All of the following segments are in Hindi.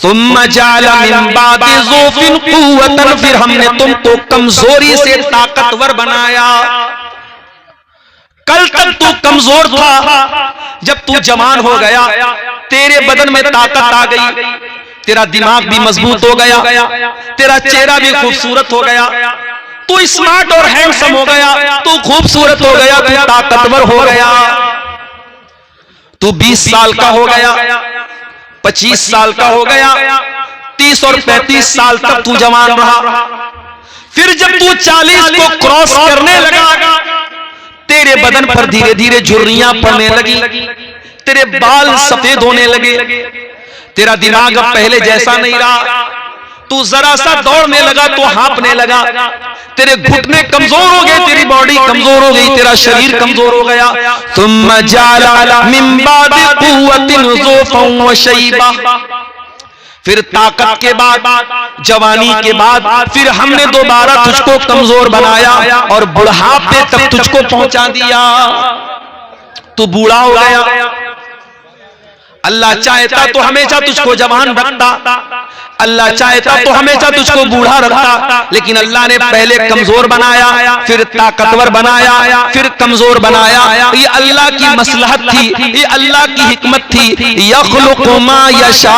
सुम्मा जअला मिन बादि ज़ौफ़िन क़ुव्वतन, फिर हमने तुमको कमजोरी से ताकतवर बनाया। कल तक तू कमजोर था, जब तू जवान हो गया तेरे बदन में ताकत आ गई, तेरा दिमाग भी मजबूत हो गया, तेरा चेहरा भी खूबसूरत हो गया, तू स्मार्ट और हैंडसम हो गया, तू खूबसूरत हो गया, तू ताकतवर हो गया। तू 20 साल का हो गया, 25 साल का हो गया, 30 और 35 साल तक तू जवान रहा। फिर जब तू 40 को क्रॉस करने लगा, तेरे बदन पर धीरे धीरे झुर्रियां पड़ने लगी, तेरे बाल सफेद होने लगे, तेरा दिमाग अब पहले जैसा नहीं रहा, तू जरा सा दौड़ने लगा तो हाँफने लगा, तेरे घुटने कमजोर हो गए, तेरी बॉडी कमजोर हो गई, तेरा शरीर कमजोर हो गया। सुम्मा जअला मिन बादि क़ुव्वतिन ज़ौफ़न व शैबा, फिर ताकत के बाद, जवानी के बाद, फिर हमने दोबारा तुझको कमजोर बनाया और बुढ़ापे तक तुझको पहुंचा दिया। तू बूढ़ा हो गया। अल्लाह चाहता तो हमेशा तुझको जवान रखता, अल्लाह चाहता तो हमेशा तुझको बूढ़ा रखता, लेकिन अल्लाह ने पहले कमजोर बनाया, फिर ताकतवर बनाया, फिर कमजोर बनाया। ये अल्लाह की मसलहत थी, ये अल्लाह की हिकमत थी। यख़्लुक़ु मा यशा,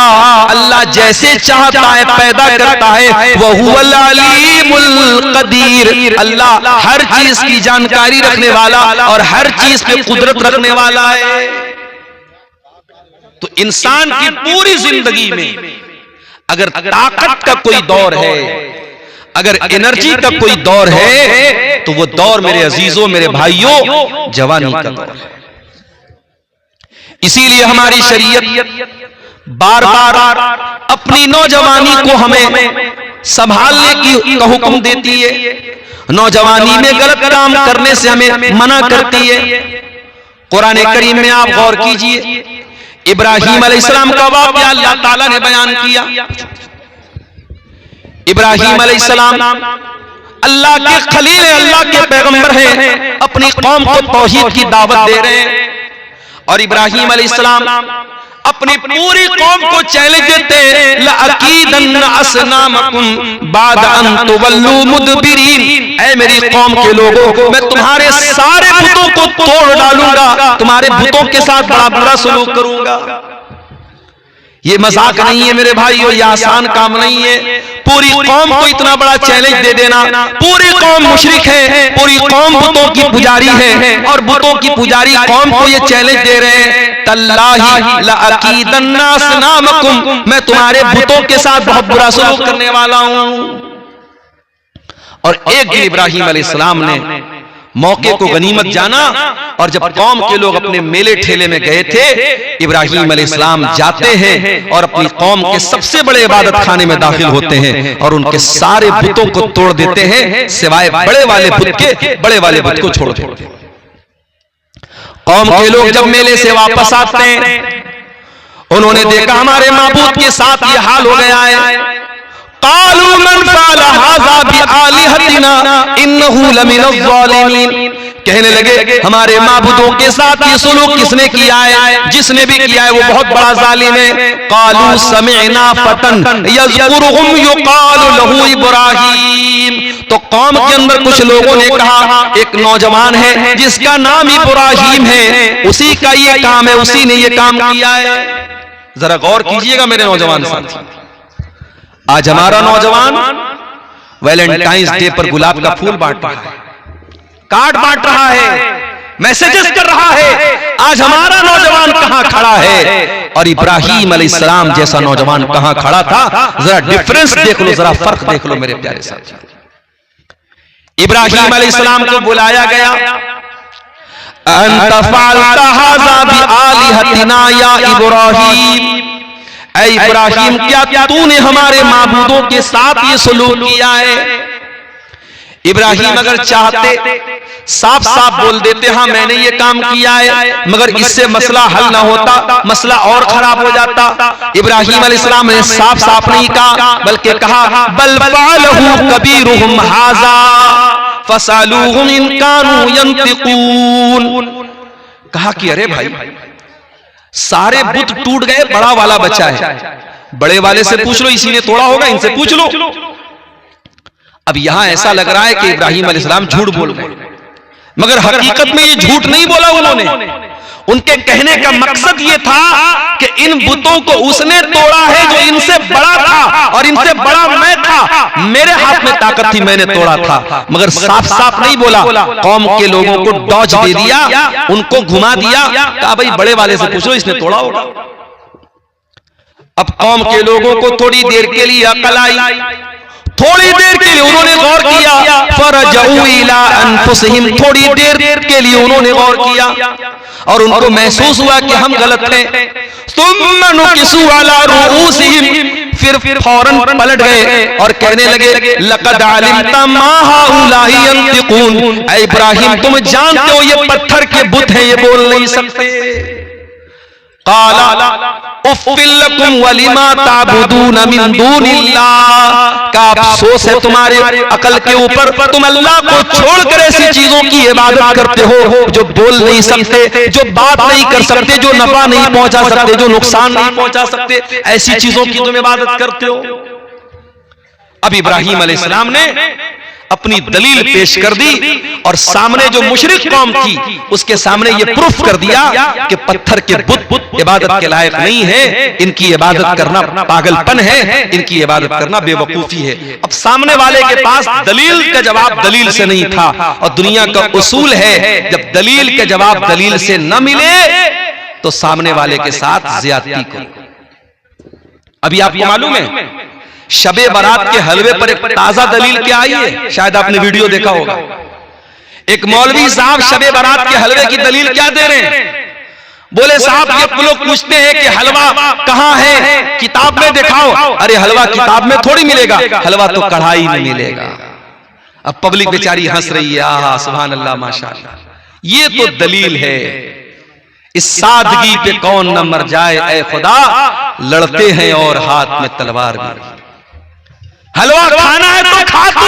अल्लाह जैसे चाहता है पैदा करता है। वहुवल अलीमुल क़दीर, अल्लाह हर चीज की जानकारी रखने वाला और हर चीज पे कुदरत रखने वाला है। तो इंसान की पूरी जिंदगी में अगर ताकत का कोई दौर है, अगर एनर्जी का कोई दौर है, तो वो दौर मेरे अजीजों, मेरे भाइयों, जवानी का दौर है। इसीलिए हमारी शरीयत बार बार अपनी नौजवानी को हमें संभालने की हुक्म देती है, नौजवानी में गलत काम करने से हमें मना करती है। कुरान करीम में आप गौर कीजिए, इब्राहीम अलैहिस्सलाम का वाक़या अल्लाह ताला ने बयान किया। इब्राहीम अलैहिस्सलाम अल्लाह के खलील, अल्लाह के पैगंबर हैं, अपनी कौम को तौहीद की दावत दे रहे हैं। और इब्राहीम अलैहिस्सलाम अपनी पूरी कौम को चैलेंज देते हैं, लअकीदन्न असनामकुम बाद अन तुवल्लू मुदबिरीन, ऐ मेरी कौम के लोगों, मैं तुम्हारे सारे बुतों को तोड़ डालूंगा, तुम्हारे बुतों के साथ बड़ा बुरा सलूक करूंगा। ये मजाक नहीं है मेरे भाइयों, ये आसान काम नहीं है। पूरी कौम को इतना बड़ा चैलेंज दे देना, पूरी कौम मुशरिक है, पूरी कौम बुतों की पुजारी है, और बुतों की पुजारी कौम को ये चैलेंज दे रहे हैं, तल्लाही लअकीदन्ना असनामकुम, मैं तुम्हारे बुतों के साथ बहुत बुरा सलूक करने वाला हूं। और एक दिन इब्राहीम अलैहिस्सलाम ने मौके को गनीमत जाना, और जब कौम के लोग अपने मेले ठेले में गए थे, इब्राहीम अलैहिस्सलाम जाते हैं और अपनी कौम के सबसे बड़े इबादत खाने में दाखिल होते हैं और उनके सारे बुतों को तोड़ देते हैं, सिवाय बड़े वाले बुत के, बड़े वाले बुत को छोड़ देते हैं। कौम के लोग जब मेले से वापस आते हैं, उन्होंने देखा हमारे माबूद के साथ ये हाल हो गया है। क़ालू मन फ़अला हाज़ा बिआलिहतिना इन्नहु लमिनज़्ज़ालिमीन, कहने लगे हमारे माबूदों के साथ ये सुलूक किसने किया है, जिसने भी किया है वो बहुत बड़ा जालिम है। क़ालू समिअना फ़तन यज़कुरुहुम युक़ालु लहू इब्राहीम, तो कौम के अंदर कुछ लोगों ने कहा एक नौजवान है जिसका नाम इब्राहीम है, उसी का ये काम है, उसी ने ये काम किया है। जरा गौर कीजिएगा मेरे नौजवान साथी, आज हमारा नौजवान वैलेंटाइंस डे पर गुलाब का फूल बांट रहा है, कार्ड बांट रहा है, मैसेजेस कर रहा है। आज हमारा नौजवान कहां खड़ा है और इब्राहीम अलैहिस्सलाम जैसा नौजवान कहां खड़ा था? जरा डिफरेंस देख लो, जरा फर्क देख लो मेरे प्यारे साथी। इब्राहीम अलैहिस्सलाम को बुलाया गया, अंत फ़अलता हाज़ा बिआलिहतिना या इब्राहीम, ऐ इब्राहीम क्या तूने हमारे माबूदों के साथ ये सलूक किया है? इब्राहीम अगर चाहते साफ साफ बोल देते हाँ मैंने ये काम किया है, मगर इससे मसला हल ना होता, मसला और खराब हो जाता। इब्राहीम अलैहिस्सलाम ने साफ साफ नहीं कहा, बल्कि कहा बल फ़अलहु कबीरुहुम हाज़ा फ़सअलूहुम इन कानू यंतिकून, कहा कि अरे भाई सारे बुत टूट गए, बड़ा वाला बचा है, बड़े वाले से पूछ लो, इसी ने तोड़ा होगा, इनसे पूछ लो। अब यहां ऐसा लग रहा है कि इब्राहिम अलैहिस्सलाम झूठ बोल रहे हैं, मगर हकीकत में ये झूठ नहीं बोला उन्होंने। उनके कहने का मकसद ये था कि इन बुतों को उसने तोड़ा है जो इनसे बड़ा था और इनसे बड़ा मैं था, मेरे हाथ में ताकत थी, मैंने तोड़ा था। मगर साफ साफ नहीं बोला, कौम के लोगों को डॉज दे दिया, उनको घुमा दिया, कहा भाई बड़े वाले से पूछो, इसने तोड़ा होगा। अब कौम के लोगों को थोड़ी देर के लिए अकल आई, थोड़ी देर के लिए उन्होंने गौर किया, फरजऊ इला अनफुसिहिम, थोड़ी देर के लिए उन्होंने गौर किया और उनको महसूस हुआ कि हम गलत हैं। सुम्मा नुकिसू अला रुऊसिहिम, फिर फौरन पलट गए और कहने लगे, लक़द अलिमता मा हाउलाही यंतिकून, ऐ इब्राहिम तुम जानते हो ये पत्थर के बुत हैं, ये बोल नहीं सकते। काला उफ़्फ़िल लकुम वलिमा ताबुदून मिन दूनिल्लाह, का अफसोस है तुम्हारे अकल के ऊपर, तुम अल्लाह को छोड़कर ऐसी चीजों की इबादत करते हो जो बोल नहीं सकते, जो बात नहीं कर सकते, जो नफा नहीं पहुंचा सकते, जो नुकसान नहीं पहुंचा सकते, ऐसी चीजों की तुम इबादत करते हो। अब इब्राहिम अलैहिस्सलाम ने अपनी दलील पेश कर दी और सामने जो मुशरिक कौम थी उसके सामने ये प्रूफ कर दिया कि पत्थर के बुत इबादत के लायक नहीं है, इनकी इबादत करना पागलपन है, इनकी इबादत करना बेवकूफी है। अब सामने वाले के पास दलील का जवाब दलील से नहीं था, और दुनिया का उसूल है जब दलील के जवाब दलील से न मिले तो सामने वाले के साथ ज्यादती करो। अभी आपको मालूम है शबे बारात के हलवे पर एक ताजा दलील क्या आई है, शायद आपने वीडियो देखा होगा। एक मौलवी साहब शबे बारात के हलवे की दलील क्या दे रहे हैं, बोले साहब ये लोग पूछते हैं कि हलवा कहां है, किताब में दिखाओ। अरे हलवा किताब में थोड़ी मिलेगा, हलवा तो कढ़ाई में मिलेगा। अब पब्लिक बेचारी हंस रही है, आहा सुभान अल्लाह माशाअल्लाह। ये तो दलील है, इस सादगी पे कौन न मर जाए ऐ खुदा, लड़ते हैं और हाथ में तलवार भी। हलवा खाना है तो खा तू,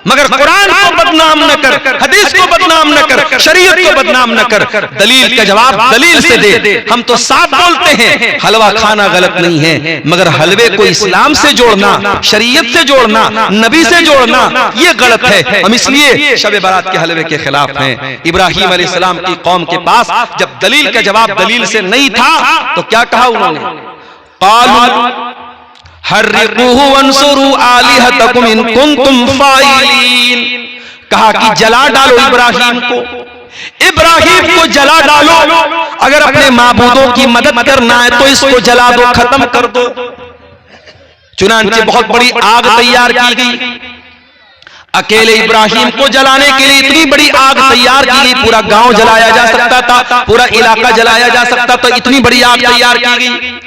मगर कुरान को बदनाम न कर, हदीस को बदनाम न कर, शरीयत को बदनाम न कर। दलील का जवाब दलील से दे। हम तो साफ बोलते हैं हलवा खाना गलत नहीं है, मगर हलवे को इस्लाम से जोड़ना, शरीयत से जोड़ना, नबी से जोड़ना, ये गलत है। हम इसलिए शबे बारात के हलवे के खिलाफ हैं। इब्राहिम अलैहिस्सलाम की कौम के पास जब दलील का जवाब दलील से नहीं था तो क्या कहा उन्होंने, क़ालू हर्रिक़ूहु वंसुरू आलिहतकुम इन कुंतुम फ़ाइलीन, कहा कि जला डालो इब्राहिम को, इब्राहिम को जला डालो, अगर अपने माबूदों की मदद करना है तो इसको जला दो, खत्म कर दो। चुनांचे बहुत बड़ी आग तैयार की गई, अकेले इब्राहिम को जलाने के लिए इतनी बड़ी आग तैयार की गई, पूरा गांव जलाया जा सकता था, पूरा इलाका जलाया जा सकता था, इतनी बड़ी आग तैयार की गई।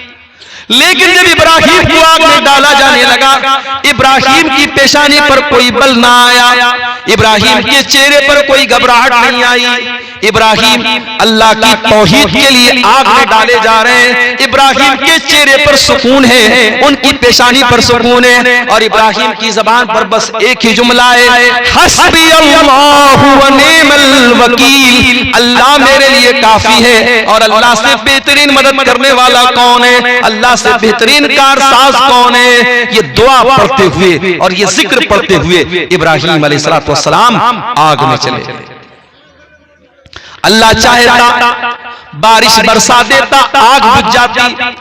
लेकिन जब इब्राहिम को आग में डाला जाने लगा, इब्राहिम की पेशानी पर कोई बल ना आया, इब्राहिम के चेहरे पर कोई घबराहट नहीं आई। इब्राहिम अल्लाह की तौहीद के लिए आग में डाले जा रहे हैं, इब्राहिम के चेहरे पर सुकून है, उनकी पेशानी पर सुकून है, और इब्राहिम की जबान पर बस एक ही जुमला है, हस्बी अल्लाहु व निअमल वकील, अल्लाह मेरे लिए काफी है और अल्लाह से बेहतरीन मदद करने वाला कौन है, अल्लाह से बेहतरीन कारसाज कौन है। ये दुआ पढ़ते हुए और ये जिक्र पढ़ते हुए इब्राहिम अलैहिस्सलाम आग में चले गए। अल्लाह चाहता बारिश बरसा देता, आग बुझ जाती,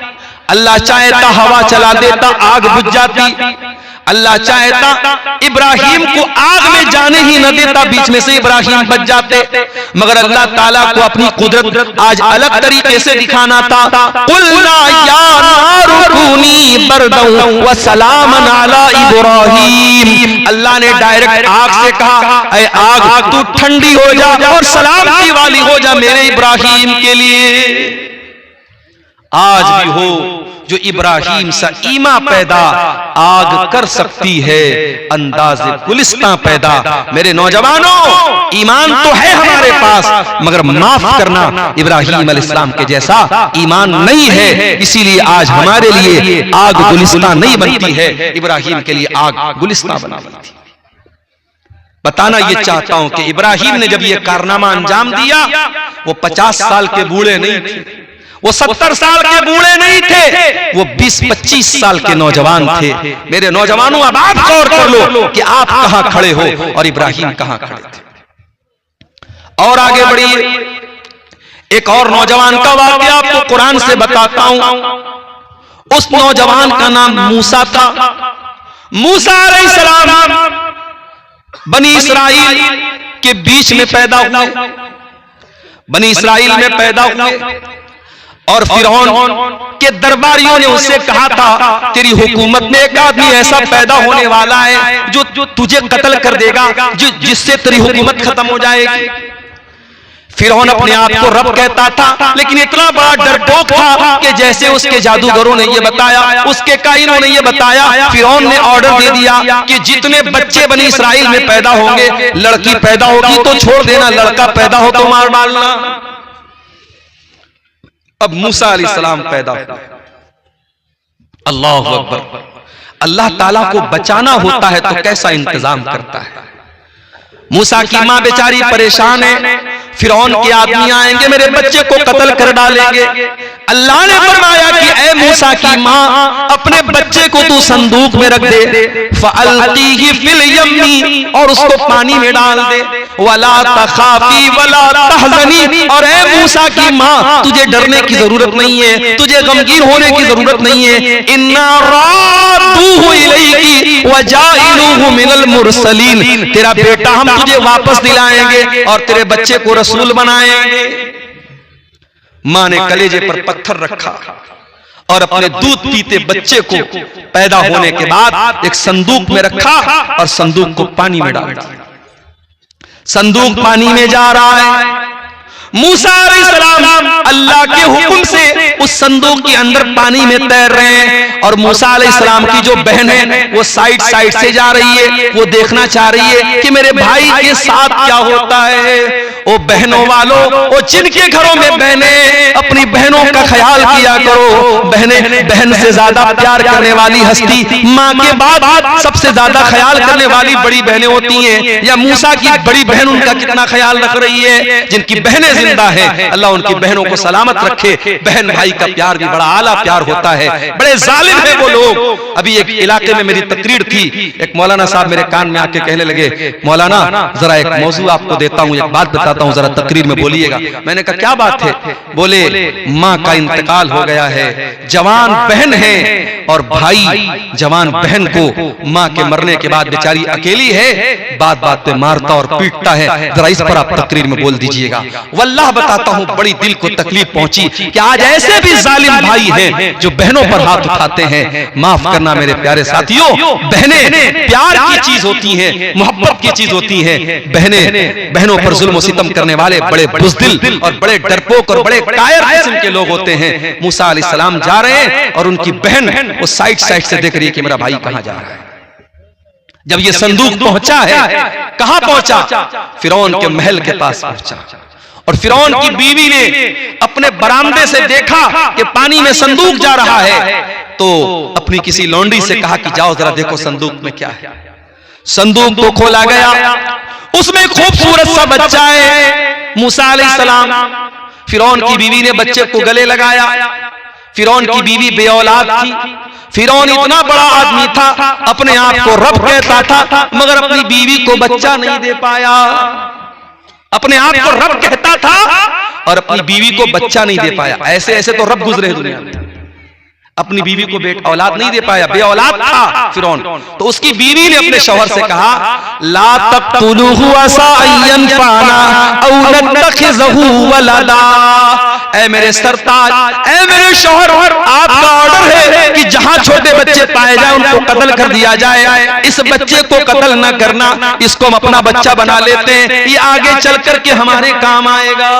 अल्लाह चाहता हवा चला देता, आग बुझ जाती, अल्लाह चाहता इब्राहिम को आग में जाने ही न देता, बीच में से इब्राहिम बच जाते। मगर अल्लाह ताला को अपनी कुदरत आज अलग तरीके से दिखाना था। कुल्ना या नारु कूनी बरदन व सलामन अला इब्राहिम, अल्लाह ने डायरेक्ट आग से कहा, ऐ आग तू ठंडी हो जा और सलामती वाली हो जा मेरे इब्राहिम के लिए। आज भी हो जो इब्राहिम सा ईमा पैदा आग कर सकती है, अंदाज़े गुलिस्तां पैदा। मेरे नौजवानों, ईमान तो है हमारे पास, मगर माफ करना इब्राहिम अलैहिस्सलाम के जैसा ईमान नहीं है। इसीलिए आज हमारे लिए आग गुलिस्तां नहीं बनती है, इब्राहिम के लिए आग गुलिस्तां बनती थी। बताना ये चाहता हूं कि इब्राहिम ने जब ये कारनामा अंजाम दिया, वो 50 साल के बूढ़े नहीं थे, वो 70 साल के बूढ़े नहीं थे, वो 20-25 साल के नौजवान थे। मेरे नौजवानों, अब आप गौर कर लो कि आप कहां खड़े हो और इब्राहिम कहां खड़े थे। और आगे बढ़िए, एक और नौजवान का वाकया आपको कुरान से बताता हूं। उस नौजवान का नाम मूसा था। मूसा अलैहिस्सलाम बनी इसराइल के बीच में पैदा हुए, बनी इसराइल में पैदा हुए, और फिरौन के दरबारियों ने उससे कहा था, तेरी हुकूमत में एक आदमी ऐसा पैदा होने वाला है जो तुझे कत्ल कर देगा, जिससे तेरी हुकूमत खत्म हो जाएगी। फिरौन अपने आप को रब कहता था, लेकिन इतना बड़ा डरपोक था कि जैसे उसके जादूगरों ने ये बताया, उसके काहिनों ने ये बताया, फिरौन ने ऑर्डर दे दिया कि जितने बच्चे बनी इसराइल में पैदा होंगे, लड़की पैदा होगी तो छोड़ देना, लड़का पैदा हो तो मार डालना। अब मूसा अलैहिस्सलाम पैदा हुए। अल्लाहु अकबर। अल्लाह ताला को बचाना होता है तो कैसा इंतजाम करता है। मूसा की मां बेचारी परेशान है, फिरौन के आदमी आएंगे, मेरे बच्चे को कत्ल कर डालेंगे। अल्लाह ने फरमाया कि ए मूसा की मां, अपने बच्चे को तू संदूक में रख दे, फअल्कीही फिल यम्मी, और उसको पानी में डाल दे, वला तखाफी वला तहज़नी, और ए मूसा की मां, तुझे डरने की जरूरत नहीं है, तुझे गमगीन होने की जरूरत नहीं है। इन्ना रादूहु इलैकी व जाइलूहु मिनल मुरसलीन, तेरा बेटा हम तुझे वापस दिलाएंगे और तेरे बच्चे को रसूल बनाएंगे। मां ने कलेजे पर पत्थर रखा और अपने दूध पीते बच्चे को पैदा होने के बाद एक संदूक में रखा और संदूक को पानी में डाल दिया। संदूक पानी में जा रहा है। मूसा अलैहिस्सलाम अल्लाह के हुक्म से उस संदूक के अंदर पानी में तैर रहे हैं, और मूसा अलैहिस्सलाम की जो बहन है वो साइड से जा रही है, वो देखना चाह रही है कि मेरे भाई के साथ क्या होता है। ओ बहनों वालों, ओ जिनके घरों में बहने, अपनी बहनों का ख्याल किया करो। बहन से ज्यादा प्यार करने वाली हस्ती माँ के बाद सबसे ज्यादा ख्याल करने वाली बड़ी बहनें होती हैं। या मूसा की बड़ी बहन उनका कितना ख्याल रख रही है। जिनकी बहनें जिंदा है, अल्लाह उनकी बहनों को सलामत रखे। बहन भाई का प्यार भी बड़ा आला प्यार होता है। बड़े जालिम है वो लोग। अभी एक इलाके में मेरी तकरीर थी, एक मौलाना साहब मेरे कान में आके कहने लगे, मौलाना जरा एक मौजू आपको देता हूँ, एक बात बताता हूँ, जरा तकरीर में बोलिएगा। मैंने कहा क्या बात है? बोले माँ का इंतकाल हो गया है, जवान बहन है, और भाई जवान बहन को माँ के मरने के बाद बेचारी अकेली है, बात बात पे मारता और पीटता है। जरा इस पर आप तकरीर में बोल दीजिएगा। वल्लाह बताता हूँ, बड़ी दिल को तकलीफ पहुंची कि आज ऐसे भी जालिम भाई हैं जो बहनों पर हाथ उठाते हैं। माफ करना मेरे प्यारे साथियों, बहनें प्यार की चीज होती हैं, मोहब्बत की चीज होती हैं। बहनों पर जुल्म सितम करने वाले बड़े बुज़दिल और बड़े डरपोक और बड़े कायर किस्म के लोग होते हैं। मूसा अलैहिस्सलाम जा रहे हैं और उनकी बहन वो साइड से देख रही है कि मेरा भाई कहां जा रहा है। जब ये संदूक पहुंचा है, कहां पहुंचा? फिरौन के महल के पास पहुंचा, और फिरौन की बीवी ने अपने बरामदे से देखा कि पानी में संदूक जा रहा है, तो अपनी किसी लौंडी से कहा कि जाओ जरा देखो संदूक में क्या है। संदूक को खोला गया, उसमें खूबसूरत सा बच्चा है, मूसा अलैहिस्सलाम। फिरौन की बीवी ने बच्चे को गले लगाया। फिरौन की बीवी बेऔलाद थी। फिरौन इतना बड़ा आदमी था, अपने आप को रब कहता था, मगर अपनी बीवी को बच्चा नहीं दे पाया। अपने आप को रब कहता था और अपनी बीवी को बच्चा नहीं दे पाया। ऐसे ऐसे तो रब गुजरे दुनिया में, अपनी बीवी को बेटा औलाद नहीं दे पाया, बेऔलाद था फिरौन। तो उसकी बीवी ने अपने शौहर से कहा, ला तक़तुलूहु असा अय्यन फाना औ नत्तखिज़हु वलदा। ऐ मेरे सरताज, ऐ मेरे शौहर, आपका ऑर्डर है कि जहां छोटे बच्चे पाए जाए उनको कत्ल कर दिया जाए। इस बच्चे को कत्ल न करना, इसको हम अपना बच्चा बना लेते हैं, ये आगे चल करके हमारे काम आएगा।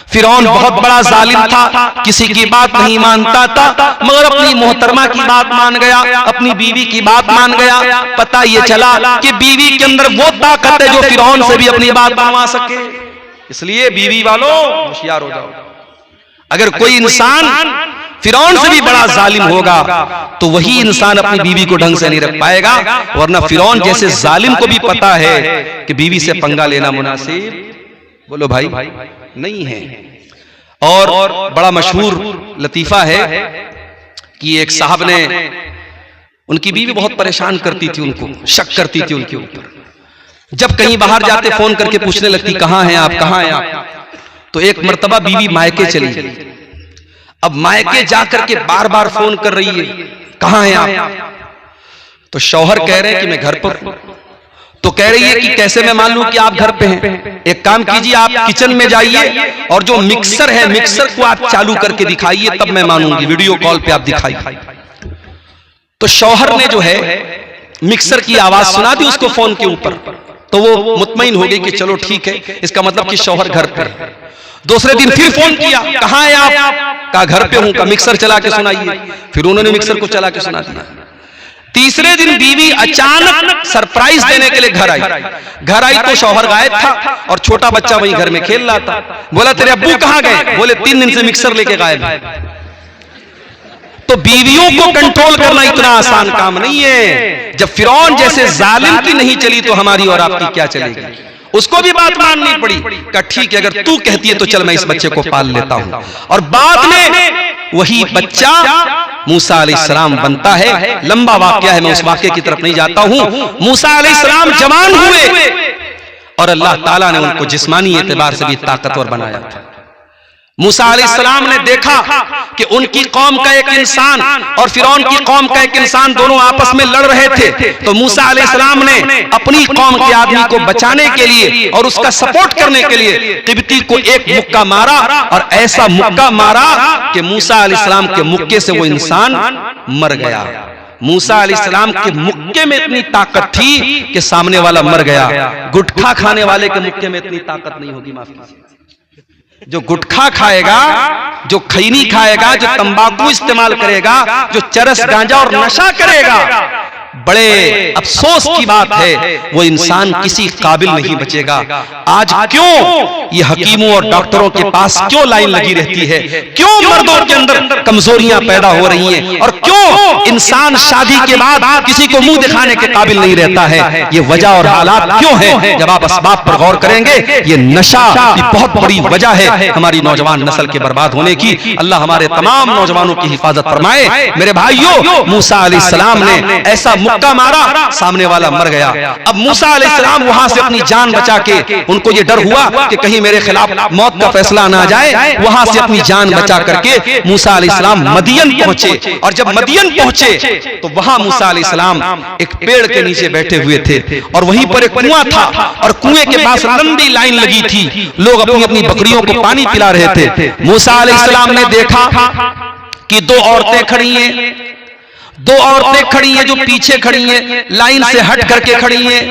फिरौन बहुत बड़ा जालिम था, किसी की बात नहीं मानता था, मगर अपनी मोहतरमा की बात मान गया, अपनी बीवी की बात मान गया। पता ये चला कि बीवी के अंदर वो ताकत है जो फिरौन से भी अपनी बात मनवा सके। इसलिए बीवी वालों होशियार हो जाओ। अगर कोई इंसान फिरौन से भी बड़ा जालिम होगा तो वही इंसान अपनी बीवी को ढंग से नहीं रख पाएगा, वरना फिरौन जैसे जालिम को भी पता है कि बीवी से पंगा लेना मुनासिब, बोलो भाई, नहीं है। और बड़ा मशहूर लतीफा है कि एक साहब ने, उनकी बीवी बहुत परेशान करती थी, उनको शक करती थी उनके ऊपर। जब कहीं बाहर जाते फोन करके पूछने लगती कहां हैं आप, कहां हैं आप। तो एक मर्तबा बीवी मायके चली गई। अब मायके जाकर के बार बार फोन कर रही है कहां हैं आप। तो शौहर कह रहे हैं कि मैं घर पर हूं। तो कह रही है कि कैसे मैं मान लूं कि आप घर पे हैं। एक काम कीजिए, आप किचन में जाइए और जो मिक्सर है मिक्सर को आप चालू करके दिखाइए, तब मैं मानूंगी, वीडियो कॉल पे आप दिखाइए। तो शौहर ने जो है मिक्सर की आवाज सुना दी उसको फोन के ऊपर। तो वो मुतमईन हो गई कि चलो ठीक है, इसका मतलब कि शौहर घर पे है। दूसरे दिन फिर फोन किया, कहां है आप, कहा घर पे हूं, का मिक्सर चला के सुनाइए। फिर उन्होंने मिक्सर को चला के सुना दिया। तीसरे दिन बीवी अचानक सरप्राइज देने के लिए घर आई। घर आई तो शौहर गायब था और छोटा बच्चा वहीं घर में खेल रहा था। बोला तेरे अब्बू कहां गए, बोले 3 दिन से मिक्सर लेके गायब है। तो बीवियों को कंट्रोल करना इतना आसान काम नहीं है। जब फिरौन जैसे जालिम की नहीं चली तो हमारी और आपकी क्या चलेगी। उसको भी बात माननी पड़ी। कहा ठीक है, अगर तू कहती है तो चल मैं इस बच्चे को पाल लेता हूं। और बाद में वही बच्चा मूसा अलैहिस्सलाम बनता है। लंबा वाकया है, मैं उस वाकये की तरफ नहीं जाता हूं। मूसा अलैहिस्सलाम जवान हुए और अल्लाह ताला ने उनको जिस्मानी एतबार से भी ताकतवर बनाया था। मूसा अलैहिस्सलाम ने देखा कि उनकी कौम का एक इंसान और फिरौन की कौम का एक इंसान दोनों आपस में लड़ रहे थे। तो मूसा अलैहिस्सलाम ने अपनी कौम के आदमी को बचाने के लिए और उसका सपोर्ट करने के लिए तिब्ती को एक मुक्का मारा, और ऐसा मुक्का मारा कि मूसा अलैहिस्सलाम के मुक्के से वो इंसान मर गया। मूसा अलैहिस्सलाम के मुक्के में इतनी ताकत थी कि सामने वाला मर गया। गुटखा खाने वाले के मुक्के में इतनी ताकत नहीं होगी। माफ कीजिए, जो गुटखा खाएगा, जो खैनी खाएगा, जो तंबाकू इस्तेमाल करेगा, जो चरस गांजा और नशा करेगा, बड़े अफसोस की बात है वो इंसान किसी काबिल नहीं बचेगा। आज क्यों ये हकीमों और डॉक्टरों के पास क्यों लाइन लगी रहती है, क्यों मर्दों के अंदर कमजोरियां पैदा हो रही हैं, और क्यों इंसान शादी के बाद किसी को मुंह दिखाने के काबिल नहीं रहता है। ये वजह और हालात क्यों है, जब आप असबाब पर गौर करेंगे, ये नशा की बहुत बड़ी वजह है हमारी नौजवान नस्ल के बर्बाद होने की। अल्लाह हमारे तमाम नौजवानों की हिफाजत फरमाए। मेरे भाइयों, मूसा अलैहिस्सलाम ने ऐसा मुक्का मारा, सामने वाला मर गया। अब मूसा अलैहिस्सलाम वहां से अपनी जान बचा के, उनको ये डर हुआ कि कहीं मेरे खिलाफ मौत का फैसला ना जाए, वहां से अपनी जान बचा करके मूसा अलैहिस्सलाम मदियन पहुंचे। और जब मदियन पहुंचे तो वहां मूसा अलैहिस्सलाम एक पेड़ के नीचे बैठे हुए थे और वहीं पर एक कुआं था और कुएं के पास लंबी लाइन लगी थी। लोग अपनी अपनी बकरियों को पानी पिला रहे थे। मूसा अलैहिस्सलाम ने देखा कि 2 औरतें खड़ी हैं। 2 औरतें खड़ी हैं जो पीछे खड़ी हैं, लाइन से हट करके खड़ी हैं।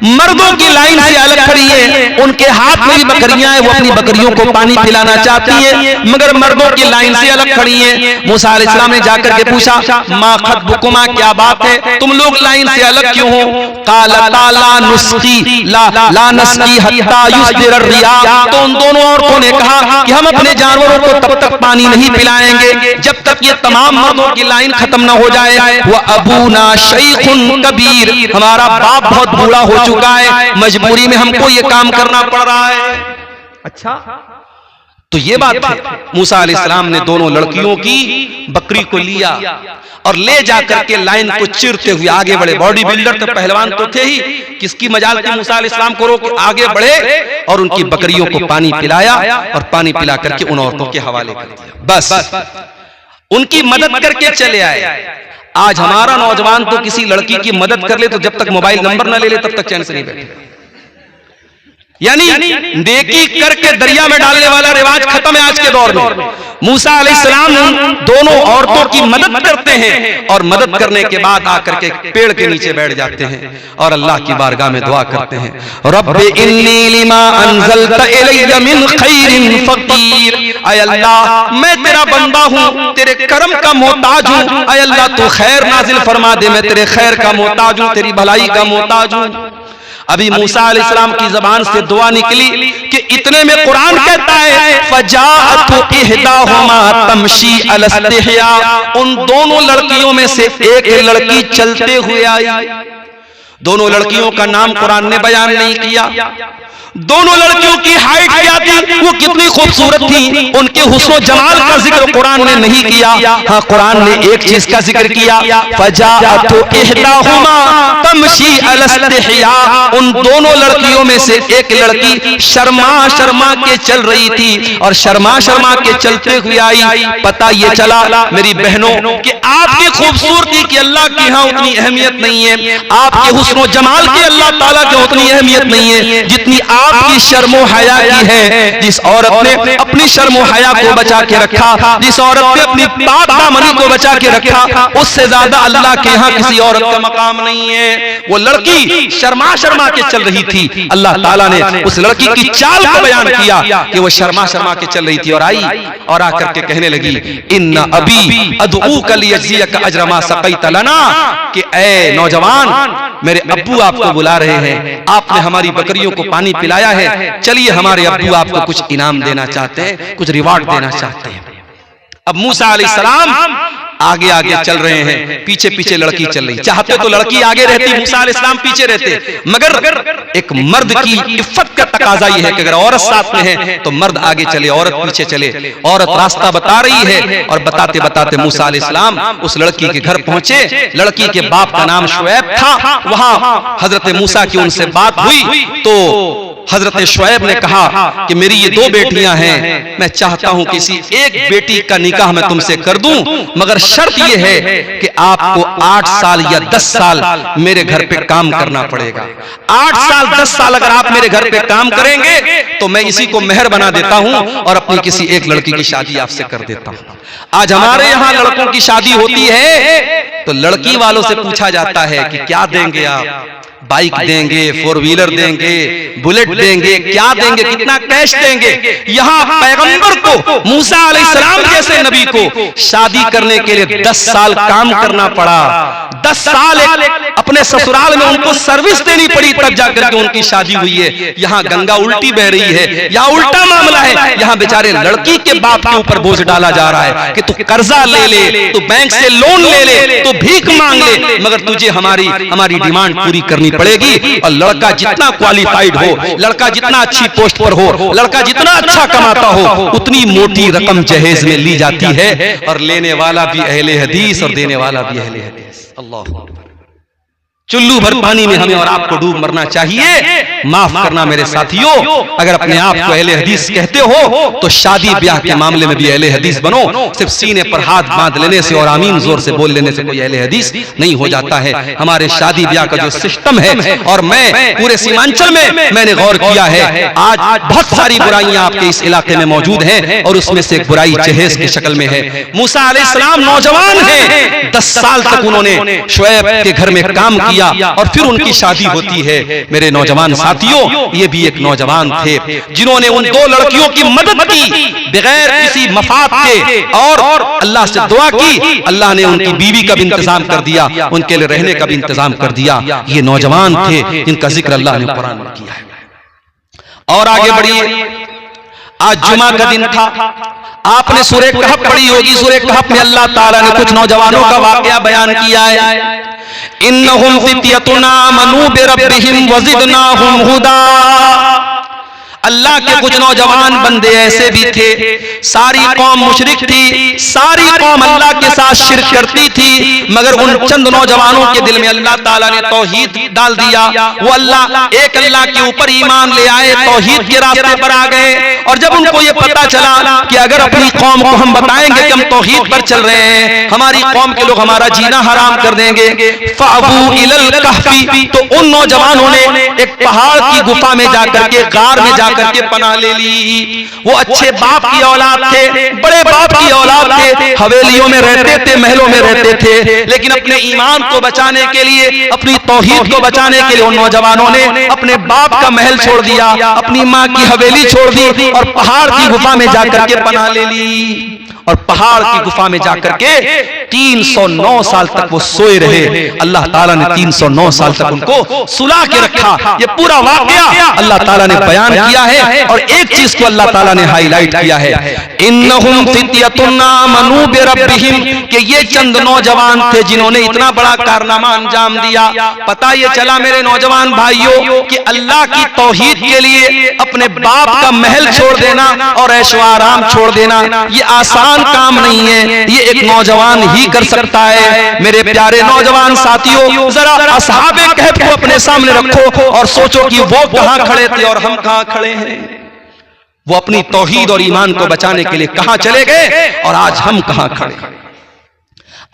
मर्दों की लाइन से अलग खड़ी हैं, उनके हाथ में भी बकरियां हैं, वो अपनी बकरियों को पानी पिलाना चाहती हैं, मगर मर्दों की लाइन से अलग खड़ी हैं। मूसा अलैहिस्सलाम ने जाकर के पूछा, मा खतबुकुमा, क्या बात है, तुम लोग लाइन से अलग क्यों हो। कालता ला नुस्की ला नस्की हत्ता युस्दिर रिया। तो उन दोनों औरतों ने कहा कि हम अपने जानवरों को तब तक पानी नहीं पिलाएंगे जब तक ये तमाम मर्दों की लाइन खत्म ना हो जाए। वह अबूना शैखुन कबीर, हमारा बाप बहुत बूढ़ा हो चुका है, मजबूरी में हमको ये काम करना पड़ रहा है। अच्छा, तो ये बात है। मूसा अलैहिस्सलाम ने दोनों लड़कियों की बकरी को लिया और ले जाकर के लाइन को चिरते हुए आगे बढ़े। बॉडी बिल्डर तो पहलवान तो थे ही, किसकी मजाल थी मूसा अलैहिस्सलाम को रोक आगे बढ़े और उनकी बकरियों को पानी पिलाया और पानी पिला करके उन औरतों के हवाले कर दिया। बस उनकी मदद करके चले आए। आज हमारा नौजवान तो किसी लड़की की मदद कर ले तो जब तक मोबाइल नंबर ना ले ले तब तक चैन से नहीं बैठे। यानी नेकी करके दरिया में डालने वाला रिवाज खत्म है आज के दौर में। मूसा अलैहिस्सलाम दोनों औरतों की मदद करते हैं और मदद करने के बाद आकर के पेड़ के नीचे बैठ जाते हैं और अल्लाह की बारगाह में दुआ करते हैं, रब्बि इन्नी लिमा अंज़लता इलैया मिन खैरिन फकीर। ऐ अल्लाह, मैं तेरा बंदा हूँ, तेरे करम का मोहताज हूँ। ऐ अल्लाह, तू खैर नाजिल फरमा दे, मैं तेरे खैर का मोहताज हूँ, तेरी भलाई का मोहताज हूँ। अभी मूसा अलैहिस्सलाम की जबान से दुआ निकली कि इतने में कुरान कहता है, फजाअतु इहदाहुमा तमशी अला इस्तिहया। उन दोनों लड़कियों में से एक लड़की चलते हुए आई। दोनों लड़कियों का नाम कुरान ने बयान नहीं किया। दोनों लड़कियों की हाइट क्या थी, वो कितनी खूबसूरत थी, उनके हुस्न जमाल का जिक्र कुरान ने नहीं किया। हाँ, कुरान ने एक चीज का जिक्र किया, फजाअतु इहदाहुमा तमशी अला इस्तिहया। उन दोनों लड़कियों में से एक लड़की शर्मा शर्मा के चल रही थी और शर्मा शर्मा के चलते हुए आई। पता ये चला मेरी बहनों कि आपकी खूबसूरती की अल्लाह की यहाँ उतनी अहमियत नहीं है, आपके हुस्न जमाल की अल्लाह ताला की उतनी अहमियत नहीं है जितनी आपकी शर्मो हया की है। जिस औरत ने अपनी शर्मो हया को बचा के रखा, जिस औरत ने अपनी पाक दामनी को बचा के रखा, उससे ज्यादा अल्लाह के यहाँ किसी औरत का मकाम नहीं है। वो लड़की शर्मा शर्मा के चल रही थी, अल्लाह ताला ने उस लड़की की चाल को बयान किया कि वो शर्मा शर्मा के चल रही थी और आई और आकर के कहने लगी, इन्ना अबी अदऊका लियजज़ियका अज्र मा सक़ैत लना, कि ऐ नौजवान मेरे अब्बू आपको बुला रहे हैं, आपने हमारी बकरियों को पानी पिलाया है, चलिए हमारे अब्बू आपको कुछ इनाम देना चाहते हैं, कुछ रिवार्ड देना चाहते हैं। अब मूसा अलैहिस्सलाम आगे आगे चल रहे हैं, पीछे पीछे लड़की चल रही। चाहते तो लड़की आगे रहती, मूसा अलैहिस्सलाम पीछे रहते, मगर एक मर्द की इफ्फत का तकाजा ये है कि अगर औरत साथ में है तो मर्द आगे चले, औरत पीछे चले। औरत रास्ता बता रही है और बताते बताते मूसा अलैहिस्सलाम उस लड़की के घर पहुंचे। लड़की के बाप का नाम शुएब था। वहां हजरत मूसा की उनसे बात हुई तो हजरत शुएब ने कहा कि मेरी ये दो बेटियां हैं, मैं चाहता हूं किसी एक बेटी का निकाह मैं तुमसे कर दूं, मगर शर्त यह है कि आपको 8 साल या 10 साल मेरे घर पे काम करना पड़ेगा। 8 साल 10 साल अगर आप मेरे घर पे काम करेंगे तो मैं इसी को मेहर बना देता हूं और अपनी किसी एक लड़की की शादी आपसे कर देता हूं। आज हमारे यहां लड़कों की शादी होती है तो लड़की वालों से पूछा जाता है कि क्या देंगे आप, बाइक देंगे, 4 व्हीलर देंगे, बुलेट देंगे, क्या देंगे, कितना कैश देंगे। यहाँ पैगंबर को, मूसा अलैहिस्सलाम जैसे नबी को शादी करने के लिए 10 साल काम करना पड़ा। 10 साल अपने ससुराल में उनको सर्विस देनी पड़ी, तब जाकर के उनकी शादी हुई है। यहाँ गंगा उल्टी बह रही है, यहाँ उल्टा मामला है। यहाँ बेचारे लड़की के बाप के ऊपर बोझ डाला जा रहा है कि तू कर्जा ले ले, तू बैंक से लोन ले ले, तू भीख मांग ले, मगर तुझे हमारी डिमांड पूरी करनी पड़ेगी। और लड़का जितना क्वालिफाइड हो, लड़का जितना अच्छी पोस्ट पर हो, लड़का जितना अच्छा कमाता हो, उतनी मोटी रकम जहेज में ली जाती है। और लेने वाला भी अहले हदीस और देने वाला भी अहले हदीस। अल्लाह, चुल्लू भर पानी में हमें और आपको डूब मरना चाहिए। माफ करना मेरे साथियों, अगर अपने आप को अहले हदीस कहते हो तो शादी ब्याह के मामले में भी अहले हदीस बनो। सिर्फ सीने पर हाथ बांध लेने से और आमीन जोर से बोल लेने से कोई अहले हदीस नहीं हो जाता है। हमारे शादी ब्याह का जो सिस्टम है, और मैं पूरे सीमांचल में मैंने गौर किया है, आज बहुत सारी बुराइयां आपके इस इलाके में मौजूद हैं और उसमें से एक बुराई जहेज की शक्ल में है। मूसा अलैहिस्सलाम नौजवान है, 10 साल तक उन्होंने शुएब के घर में काम किया और फिर उनकी शादी होती है। मेरे नौजवान साथियों, ये भी एक नौजवान थे जिन्होंने उन 2 लड़कियों की मदद की बगैर किसी मफाद के, और अल्लाह से दुआ की। अल्लाह ने उनकी बीवी का भी इंतजाम कर दिया, उनके लिए रहने का भी इंतजाम कर दिया। ये नौजवान थे जिनका जिक्र अल्लाह ने कुरान में किया है। और आगे बढ़िए, आज जुमा का दिन था, आपने सूरह कहफ पढ़ी होगी। सूरह कहफ में अल्लाह ताला ने कुछ नौजवानों का वाकया बयान किया है। इन्नहुम फित्यतुन आमनू बिरब्बिहिम वज़िदनाहुम हुदा। अल्लाह के कुछ नौजवान बंदे ऐसे भी थे, सारी कौम मुशरिक थी, सारी कौम अल्लाह के साथ शिर्क करती थी, मगर उन चंद नौजवानों के दिल में अल्लाह ताला ने तौहीद डाल दिया। वो एक अल्लाह के ऊपर ईमान ले आए, तौहीद के रास्ते पर आ गए। और जब उनको ये पता चला कि अगर अपनी कौम को हम बताएंगे कि हम तौहीद पर चल रहे हैं, हमारी कौम के लोग हमारा जीना हराम कर देंगे, फ़अबू इलल कहफ़ी, तो उन नौजवानों ने एक पहाड़ की गुफा में जाकर के, गार में जाकर के पनाह ले ली। वो अच्छे बाप की औलाद थे, बड़े बाप की औलाद थे, हवेलियों में रहते थे, महलों में रहते थे, लेकिन अपने ईमान को बचाने के लिए, अपनी तौहीद को बचाने के लिए उन नौजवानों ने अपने बाप का महल छोड़ दिया, अपनी माँ की हवेली छोड़ दी और पहाड़ की गुफा में जाकर के पनाह ले ली। और पहाड़ की गुफा में जाकर के 309 साल तक वो सोए रहे। अल्लाह ताला ने 309 साल तक उनको सुला के रखा। ये पूरा वाकया अल्लाह ताला ने बयान किया है। और एक चीज को अल्लाह ताला ने हाईलाइट किया है, इन्नहुम फित्यतुन आमनू बिरब्बिहिम, कि ये चंद नौजवान थे जिन्होंने इतना बड़ा कारनामा अंजाम दिया। पता ये चला मेरे नौजवान भाइयों कि अल्लाह की तौहीद के लिए अपने बाप का महल छोड़ देना और ऐशो आराम छोड़ देना ये आसान काम नहीं है, ये एक नौजवान ही कर सकता है। मेरे प्यारे नौजवान साथियों, जरा असहाबे कहफ को अपने सामने रखो और सोचो कि वो कहां खड़े थे और हम कहां खड़े हैं। वो अपनी तौहीद और ईमान को बचाने के लिए कहां चले गए और आज हम कहां खड़े।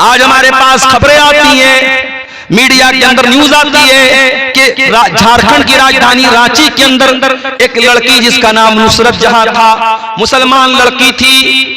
आज हमारे पास खबरें आती हैं, मीडिया के अंदर न्यूज आती है कि झारखंड की राजधानी रांची के अंदर एक लड़की जिसका नाम नुसरत जहां था, मुसलमान लड़की थी,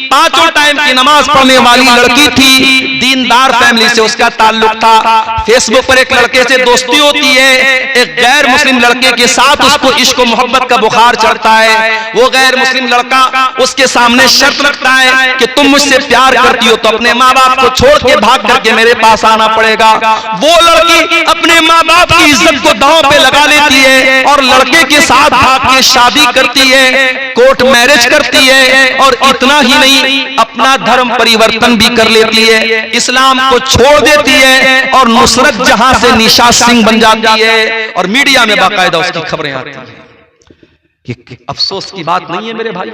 5 टाइम की नमाज पढ़ने वाली लड़की थी, दीनदार फैमिली से उसका ताल्लुक था। फेसबुक पर एक लड़के से दोस्ती होती है, एक गैर मुस्लिम लड़के के साथ उसको इश्क और मोहब्बत का बुखार चढ़ता है। वो गैर मुस्लिम लड़का उसके सामने शर्त रखता है कि तुम मुझसे प्यार करती हो तो अपने माँ बाप को छोड़ के भाग करके मेरे पास आना पड़ेगा। वो लड़की अपने माँ बाप की इज्जत को दांव पे लगा लेती है और लड़के के साथ भाग के शादी करती है, कोर्ट मैरिज करती है। और इतना ही नहीं, अपना धर्म परिवर्तन भी कर लेती है, इस्लाम को छोड़ देती है और नुसरत जहां से निशा सिंह बन जाती है। और मीडिया में बाकायदा उसकी खबरें आती हैं। ये अफसोस की बात नहीं है मेरे भाई,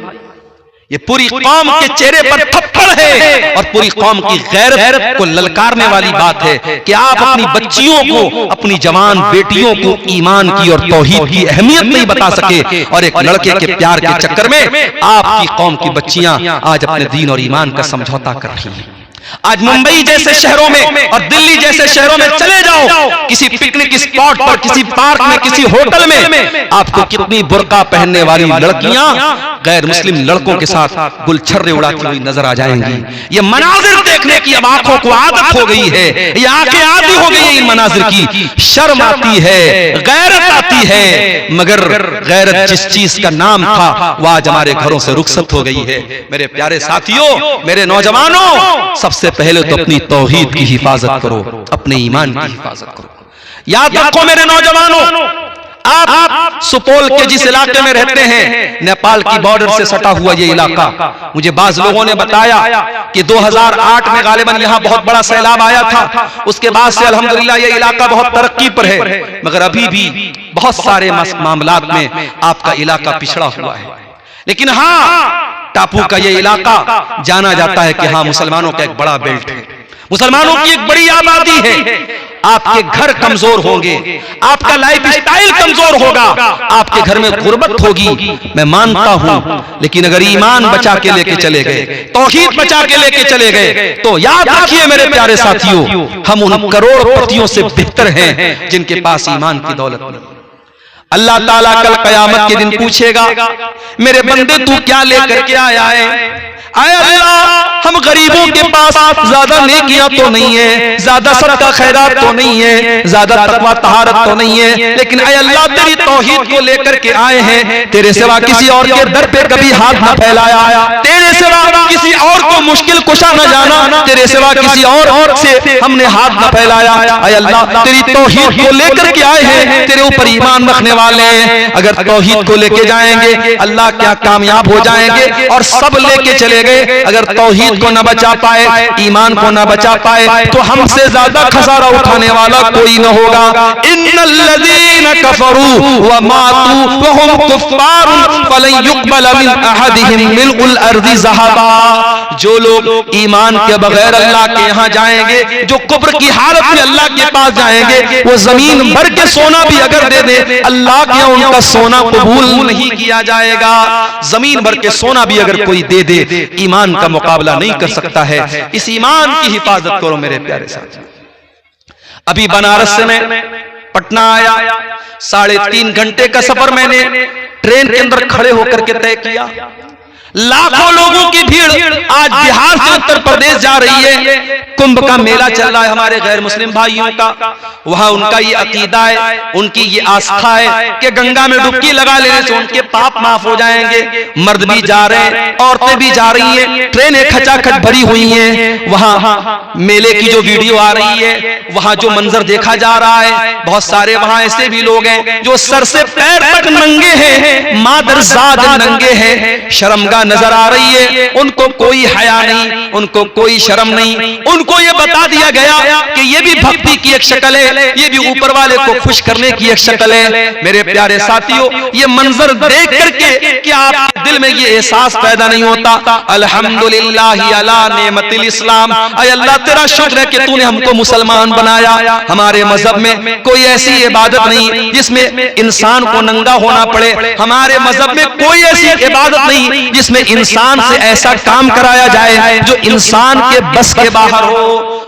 ये पूरी कौम के चेहरे पर थप्पड़ है और पूरी कौम की गैरत को ललकारने वाली बात है कि आप अपनी बच्चियों को, अपनी जवान बेटियों को ईमान की और तौहीद की अहमियत नहीं बता सके और एक लड़के के प्यार के चक्कर में आपकी कौम की बच्चियां आज अपने दीन और ईमान का समझौता कर रही हैं। आज मुंबई जैसे शहरों में और दिल्ली जैसे शहरों में चले जाओ, किसी पिकनिक स्पॉट पर, किसी पार्क में, किसी होटल में आपको कितनी बुर्का पहनने वाली लड़कियां गैर मुस्लिम लड़कों के साथ गुलछर्रे उड़ाती हुई नजर आ जाएंगी। ये मनाजिर देखने की अब आंखों को आदत हो गई है, ये आंखें आदी हो गई है इन मनाजिर की। शर्म आती है, गैरत आती है, मगर गैरत जिस चीज का नाम था वह आज हमारे घरों से रुखसत हो गई है। मेरे प्यारे साथियों, मेरे नौजवानों, सबसे पहले तो अपनी तौहीद की हिफाजत करो, अपने ईमान की हिफाजत करो। याद रखो मेरे नौजवानों, आप सुपौल के जिस इलाके में रहते हैं, नेपाल की बॉर्डर से सटा हुआ ये इलाका, मुझे बाज लोगों ने बताया कि 2008 में गालिबन यहाँ बहुत बड़ा सैलाब आया था। उसके बाद से अल्हम्दुलिल्लाह ये इलाका बहुत तरक्की पर है, मगर अभी भी बहुत सारे मामलात में आपका इलाका पिछड़ा हुआ है। लेकिन हाँ, टापू का ये इलाका जाना जाता है कि हाँ मुसलमानों का एक बड़ा बेल्ट है, मुसलमानों की एक बड़ी आबादी है। आपके घर कमजोर होंगे, आपका लाइफ स्टाइल कमजोर होगा, आपके घर में गुर्बत होगी, मैं मानता हूं, लेकिन अगर ईमान बचा के लेके चले गए, तौहीद बचा के लेके चले गए, तो याद रखिए मेरे प्यारे साथियों, हम उन करोड़पतियों से बेहतर हैं जिनके पास ईमान की दौलत नहीं। अल्लाह ताला कल कयामत के दिन पूछेगा, मेरे बंदे तू क्या लेकर के आया है? आए अल्लाह, हम गरीबों के पास ज्यादा नेकियां तो नहीं है, ज्यादा सदका खैरात तो नहीं है, ज्यादा तकवा तहारत तो नहीं है, लेकिन आए अल्लाह तेरी तौहीद को लेकर के आए हैं, तेरे सिवा किसी और के दर पे कभी हाथ न फैलाया, तेरे सिवा किसी और को मुश्किल कुशा न जाना, तेरे सिवा किसी और से हमने हाथ न फैलाया। आए अल्लाह तेरी तौहीद को लेकर के आए हैं, तेरे ऊपर ईमान रखने वाले हैं। अगर तौहीद को लेके जाएंगे अल्लाह क्या कामयाब हो जाएंगे और सब लेके चले गए। अगर तौहीद को न बचा पाए, ईमान को न बचा पाए, तो हमसे ज्यादा खसारा उठाने वाला कोई न होगा। इन्नल्लज़ीना कफरू व मातू व हुम कुफ्फार फलन युक़बल मिन अहदिहिम मिल्उल अर्ज़ि ज़हबा। जो लोग ईमान के बगैर अल्लाह के यहाँ जाएंगे, जो कुफ्र की हालत में अल्लाह के पास जाएंगे, वो जमीन भर के सोना भी अगर दे दे, अल्लाह के यहाँ उनका सोना कबूल नहीं किया जाएगा। जमीन भर के सोना भी अगर कोई दे दे, ईमान का मुकाबला नहीं कर सकता है। इस ईमान की हिफाजत करो मेरे प्यारे साथी। अभी बनारस से मैं पटना आया, 3.5 घंटे का सफर मैंने ट्रेन के अंदर खड़े होकर के तय किया। लाखों लोगों की भीड़ आज बिहार से उत्तर प्रदेश जा रही है। कुंभ का मेला चल रहा है हमारे गैर मुस्लिम भाइयों का। वहां उनका ये अकीदा है, उनकी ये आस्था है कि गंगा में डुबकी लगा लेने से उनके पाप माफ हो जाएंगे। मर्द भी जा रहे हैं, औरतें भी जा रही हैं, ट्रेनें खचाखच भरी हुई हैं। वहां मेले की जो वीडियो आ रही है, वहां जो मंजर देखा जा रहा है, बहुत सारे वहां ऐसे भी लोग हैं जो सर से पैर तक नंगे हैं, मादरजाद नंगे हैं। शर्मगाह नजर आ रही है, उनको कोई हया नहीं, उनको कोई शर्म नहीं। उनको ये बता दिया गया कि ये भी भक्ति की एक शक्ल है, ये भी ऊपर वाले को खुश करने की एक शक्ल है। मेरे प्यारे साथियों, ये मंजर देख करके क्या आपके दिल में ये एहसास पैदा नहीं होता, अल्हम्दुलिल्लाह अला नेमतिल इस्लाम, अय अल्लाह तेरा शुक्र है कि तूने हमको मुसलमान बनाया। हमारे मजहब में कोई ऐसी इबादत नहीं जिसमें इंसान को नंगा होना पड़े। हमारे मजहब में कोई ऐसी इबादत नहीं जिसमें इंसान से ऐसा काम कराया जाए जो इंसान के बस के बाहर हो।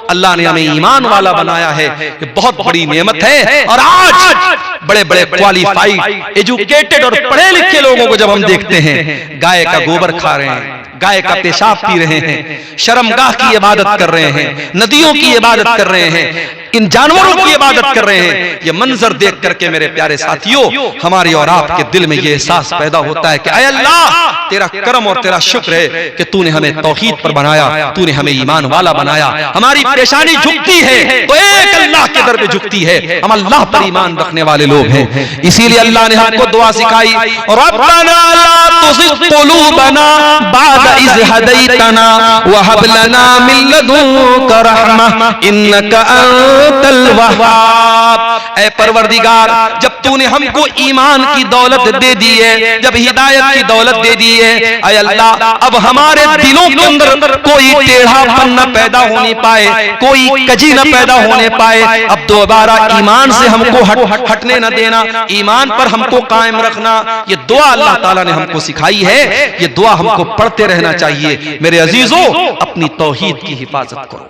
अल्लाह ने हमें ईमान वाला बनाया है, ये बहुत बड़ी नेमत है। और आज बड़े बड़े क्वालिफाइड, एजुकेटेड और पढ़े लिखे लोगों को जब हम देखते हैं गाय का गोबर खा रहे हैं, गाय का पेशाब पी रहे हैं, शर्मगाह की इबादत कर रहे हैं, नदियों की इबादत कर रहे हैं, इन जानवरों की इबादत कर रहे हैं, ये मंजर देख करके मेरे प्यारे साथियों हमारे और आपके दिल में ये एहसास पैदा होता है कि ऐ अल्लाह तेरा करम और तेरा शुक्र है कि तूने हमें तौहीद पर बनाया, तूने हमें ईमान वाला बनाया। हमारी पेशानी झुकती है तो एक अल्लाह के दर पे झुकती है, हम अल्लाह पर ईमान रखने वाले लोग हैं। इसीलिए अल्लाह ने हमको दुआ सिखाई, रब्बना ला तुज़िग़ क़ुलूबना बअद इज़ हदैतना व हब लना मिन लदुनका रहमा इन्नका अंतल वहाब। ऐ परवरदिगार, जब तूने हमको ईमान की दौलत दे दी है, जब हिदायत की दौलत दे दी है, ऐ अल्लाह अब हमारे दिलों के अंदर कोई टेढ़ापन न पैदा होने पाए, कोई कजी न पैदा होने पाए। अब दोबारा ईमान से हमको हटने न देना, ईमान पर हमको कायम रखना। ये दुआ अल्लाह ताला ने हमको सिखाई है, ये दुआ हमको पढ़ते रहना चाहिए। मेरे अजीजों, अपनी तौहीद की हिफाजत करो।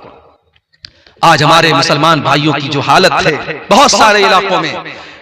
आज हमारे मुसलमान भाइयों की जो हालत है, बहुत सारे इलाकों में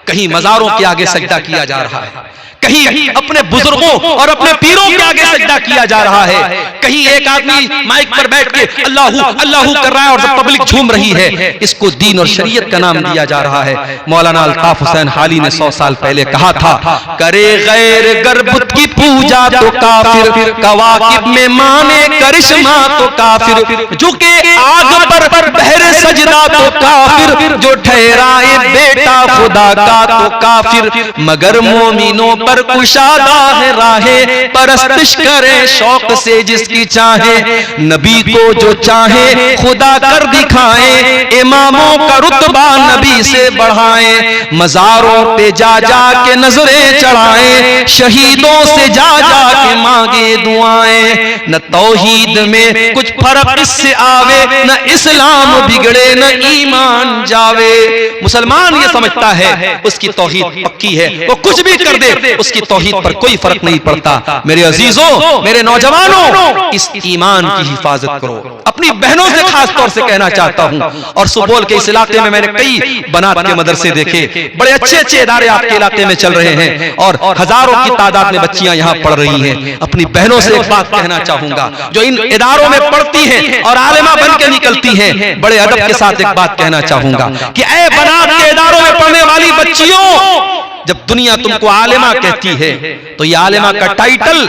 कहीं मजारों के आगे सजदा किया जा रहा है, कहीं अपने बुजुर्गों और अपने पीरों के आगे सजदा किया जा रहा है, कहीं एक आदमी माइक पर बैठ के अल्लाहू अल्लाहू कर रहा है और सब पब्लिक झूम रही है। इसको दीन और शरीयत का नाम दिया जा रहा है। मौलाना अल्ताफ हुसैन हाली ने 100 साल पहले कहा था, करे गैर गर्बुत की पूजा तो काफिर, कवाकिब में माने करिश्मा तो काफिर, झुके आग पर बहरे सजदा तो काफिर, जो ठहराए बेटा खुदा का तो काफिर, मगर मोमिनों पर कुशादा है राहे, परस्तिश करे शौक से जिसकी चाहे, नबी को जो चाहे खुदा कर दिखाए, इमामों का रुतबा नबी से बढ़ाए, मजारों पे जा जा के नजरें चढ़ाए, शहीदों से जा जा के मांगे दुआएं। न तौहीद में कुछ फर्क इससे आवे, न इस्लाम बिगड़े न ईमान जावे। मुसलमान ये समझता है उसकी तौहीद पक्की है, वो कुछ भी कर दे उसकी तौहीद पर कोई फर्क नहीं पड़ता। मेरे अजीजों, मेरे नौजवानों, इस ईमान की हिफाजत करो। अपनी बहनों से खास तौर से कहना चाहता हूं, और सुपौल के इस इलाके में मैंने कई बनात के मदरसे देखे, बड़े अच्छे अच्छे इदारे आपके इलाके में चल रहे हैं और हजारों की तादाद में बच्चियां यहां पढ़ रही हैं। अपनी बहनों से एक बात कहना चाहूंगा, जो इन इदारों में पढ़ती हैं और आलिमा बन के निकलती हैं, बड़े अदब के साथ एक बात कहना चाहूंगा कि ऐ बनात के इदारों में पढ़ने वाली बच्चियों, जब दुनिया तुमको आलिमा कहती है तो ये आलिमा का टाइटल,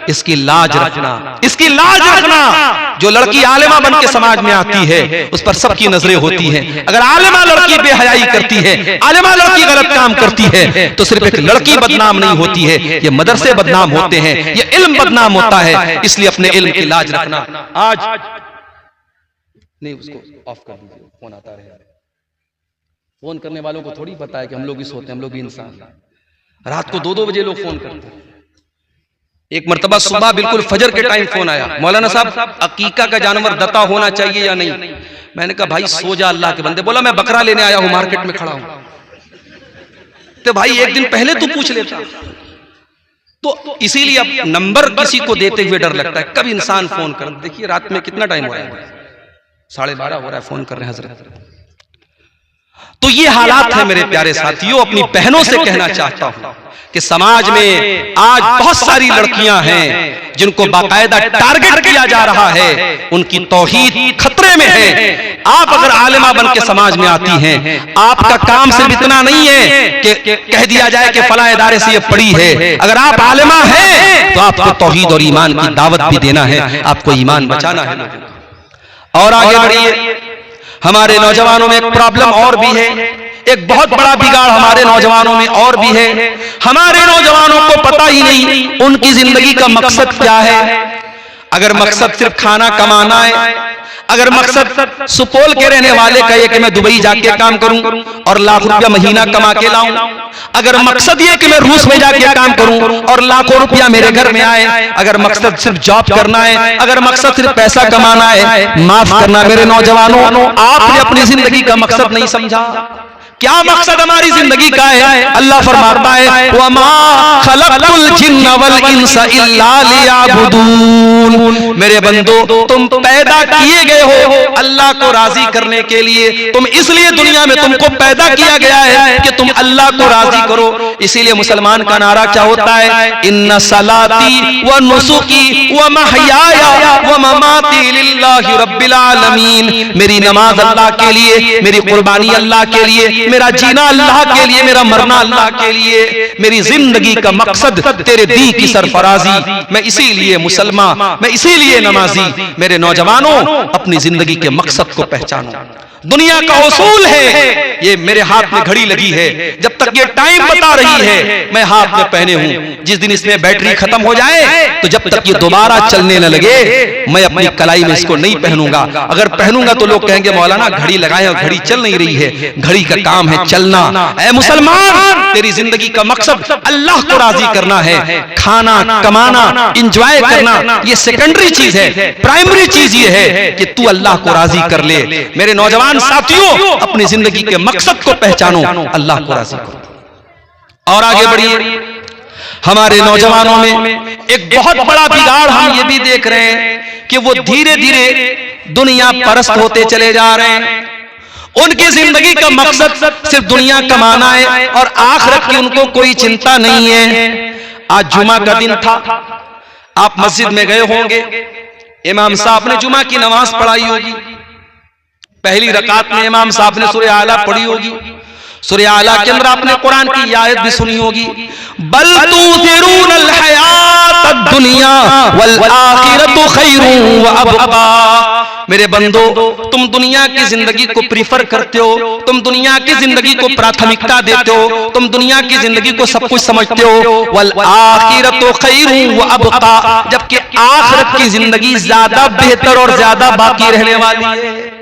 इसकी लाज रखना, इसकी लाज रखना। जो लड़की आलिमा बन के समाज में आती है उस पर सबकी नजरें होती हैं। अगर आलिमा लड़की बेहयाई करती है, आलिमा लड़की गलत काम करती है, तो सिर्फ एक लड़की बदनाम नहीं होती है, ये मदरसे बदनाम होते हैं, ये इल्म बदनाम होता है। इसलिए अपने इल्म की लाज रखना। आज नहीं, उसको ऑफ कर दीजिए, फोन आता रहे। फोन करने वालों को थोड़ी पता है कि हम लोग इस होते हैं, हम लोग इंसान। रात को 2-2 बजे लोग फोन करते हैं। एक मर्तबा सुबह बिल्कुल फजर के टाइम फोन आया, मौलाना साहब अकीका का जानवर दता होना चाहिए या नहीं? मैंने कहा भाई सो जा अल्लाह के बंदे। बोला मैं बकरा लेने आया हूं, मार्केट में खड़ा हूं। तो भाई एक दिन पहले तू पूछ लेता। तो इसीलिए अब नंबर किसी को देते हुए डर लगता है। कब इंसान फोन कर, देखिए रात में कितना टाइम हो रहा है, 12:30 हो रहा है, फोन कर रहे हैं हजरत। तो ये हालात है मेरे प्यारे साथियों। अपनी बहनों से कहना चाहता हूं कि समाज में आज बहुत सारी लड़कियां हैं जिनको बाकायदा टारगेट किया जा रहा है, उनकी तौहीद खतरे में है। आप अगर आलिमा बन के समाज में आती हैं, आपका काम सिर्फ इतना नहीं है कि कह दिया जाए कि फला इदारे से ये पढ़ी है। अगर आप आलिमा हैं तो आपको तौहीद और ईमान की दावत भी देना है, आपको ईमान बचाना है। और आगे बढ़िए, हमारे नौजवानों में एक प्रॉब्लम और भी है, एक बहुत बड़ा बिगाड़ हमारे नौजवानों में और भी है। हमारे नौजवानों को पता ही नहीं उनकी जिंदगी का मकसद क्या है। अगर मकसद सिर्फ खाना कमाना है, अगर मकसद सुपौल के रहने वाले का ये कि मैं दुबई जाके काम करूं और लाख रुपया महीना कमा के लाऊं, अगर मकसद ये कि मैं रूस में जाके काम करूं और लाखों रुपया मेरे घर में आए, अगर मकसद सिर्फ जॉब करना है, अगर मकसद सिर्फ पैसा कमाना है, माफ करना मेरे नौजवानों, आपने अपनी जिंदगी का मकसद नहीं समझा। क्या मकसद हमारी जिंदगी का है? अल्लाह फरमाता है वमा खलक़तुल जिन्ना वल इंसा इल्ला लियअबुदून। मेरे बंदो, तुम पैदा किए गए हो अल्लाह को राजी करने के लिए। तुम इसलिए दुनिया में तुमको पैदा किया गया है कि तुम अल्लाह को राजी करो। इसीलिए मुसलमान का नारा क्या होता है? इन्ना सलाती व नुसुकी व महयाया व ममाती लिल्लाहि रब्बिल आलमीन। मेरी नमाज अल्लाह के लिए, मेरी कुर्बानी अल्लाह के लिए, मेरा जीना अल्लाह के लिए, मेरा मरना अल्लाह के लिए, मेरी जिंदगी का मकसद तेरे दी की सरफराजी। मैं इसीलिए मुसलमान, मैं इसीलिए नमाजी। मेरे नौजवानों, अपनी जिंदगी के मकसद को पहचानो। दुनिया का उसूल है, ये मेरे हाथ में घड़ी लगी है, जब तक ये टाइम बता रही है मैं हाथ में पहने हूं। जिस दिन इसमें बैटरी खत्म हो जाए तो जब तक ये दोबारा चलने न लगे मैं अपनी कलाई में इसको नहीं पहनूंगा। अगर पहनूंगा तो लोग कहेंगे मौलाना घड़ी लगाए और घड़ी चल नहीं रही है। घड़ी का काम है चलना। ऐ मुसलमान, तेरी जिंदगी का मकसद अल्लाह को राजी करना है। खाना, कमाना, इंजॉय करना ये सेकेंडरी चीज है। प्राइमरी चीज ये है कि तू अल्लाह को राजी कर ले। मेरे नौजवान साथियों, अपनी जिंदगी के मकसद को पहचानो, अल्लाह को राजी करो। और आगे बढ़िए, हमारे नौजवानों में एक बहुत बड़ा बिगाड़ हम ये भी देख रहे हैं कि वो धीरे धीरे दुनिया परस्त होते चले जा रहे हैं। उनकी जिंदगी का मकसद सिर्फ दुनिया कमाना है और आखिरत की उनको कोई चिंता नहीं है। आज जुमा का दिन था, आप मस्जिद में गए होंगे, इमाम साहब ने जुमा की नमाज पढ़ाई होगी। पहली रकात में इमाम साहब ने सूरह आला पढ़ी होगी। सूरह आला के अंदर आपने कुरान की आयत भी सुनी होगी, बल तुसिरूनल हयातद दुनिया वल आखिरतु खैरुन व अबका। मेरे बंदो, तुम दुनिया की जिंदगी को प्रीफर करते हो, तुम दुनिया की जिंदगी को प्राथमिकता देते हो, तुम दुनिया की जिंदगी को सब कुछ समझते हो। वल आखिरतु खैरुन व अबका, जबकि आखिरत की जिंदगी ज्यादा बेहतर और ज्यादा बाकी रहने वाली है।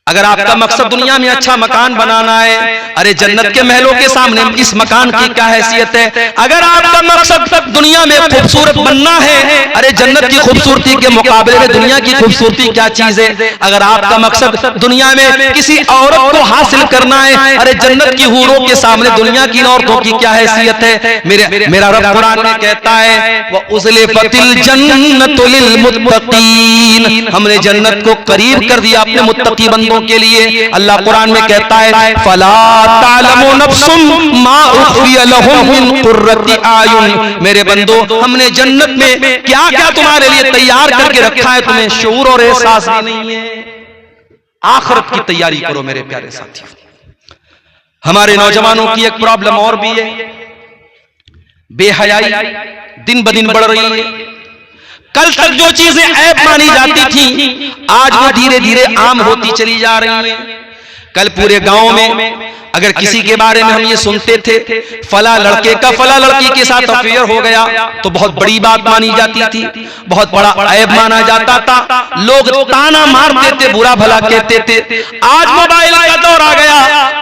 अगर आपका मकसद दुनिया में अच्छा मकान बनाना है, अरे जन्नत के महलों के सामने इस मकान की क्या हैसियत है। अगर आपका मकसद दुनिया में खूबसूरत बनना है, अरे जन्नत की खूबसूरती के मुकाबले में दुनिया की खूबसूरती क्या चीज है। अगर आपका मकसद दुनिया में किसी औरत को हासिल करना है, अरे जन्नत की हूरों के सामने दुनिया की औरतों की क्या हैसियत है। मेरा रब कुरान में कहता है व उज़लिफ़तिल जन्नतु लिल मुत्तक़ीन, हमने जन्नत को करीब कर दिया अपने मुत्तकी बंदों के लिए। अल्लाह कुरान में कहता है फला तालमु नफ्सुम मा उख्फिय लहुम मिन कुर्रति आयुन। मेरे बंदो, हमने जन्नत में क्या क्या तुम्हारे लिए तैयार करके रखा है, तुम्हें शऊर और एहसास भी नहीं है। आखिरत की तैयारी करो मेरे प्यारे साथियों। हमारे नौजवानों की एक प्रॉब्लम और भी है, बेहयाई दिन ब दिन बढ़ रही है। कल तक जो चीजें ऐब मानी जाती थी, आज वो धीरे धीरे आम होती चली जा रही हैं। कल पूरे गांव में अगर किसी के बारे में हम ये सुनते थे फला लड़के का फला लड़की के साथ अफेयर हो गया तो बहुत बड़ी बात मानी जाती थी, बहुत बड़ा ऐब माना जाता था। लोग ताना मारते थे, बुरा भला कहते थे। आज मोबाइल का दौर आ गया,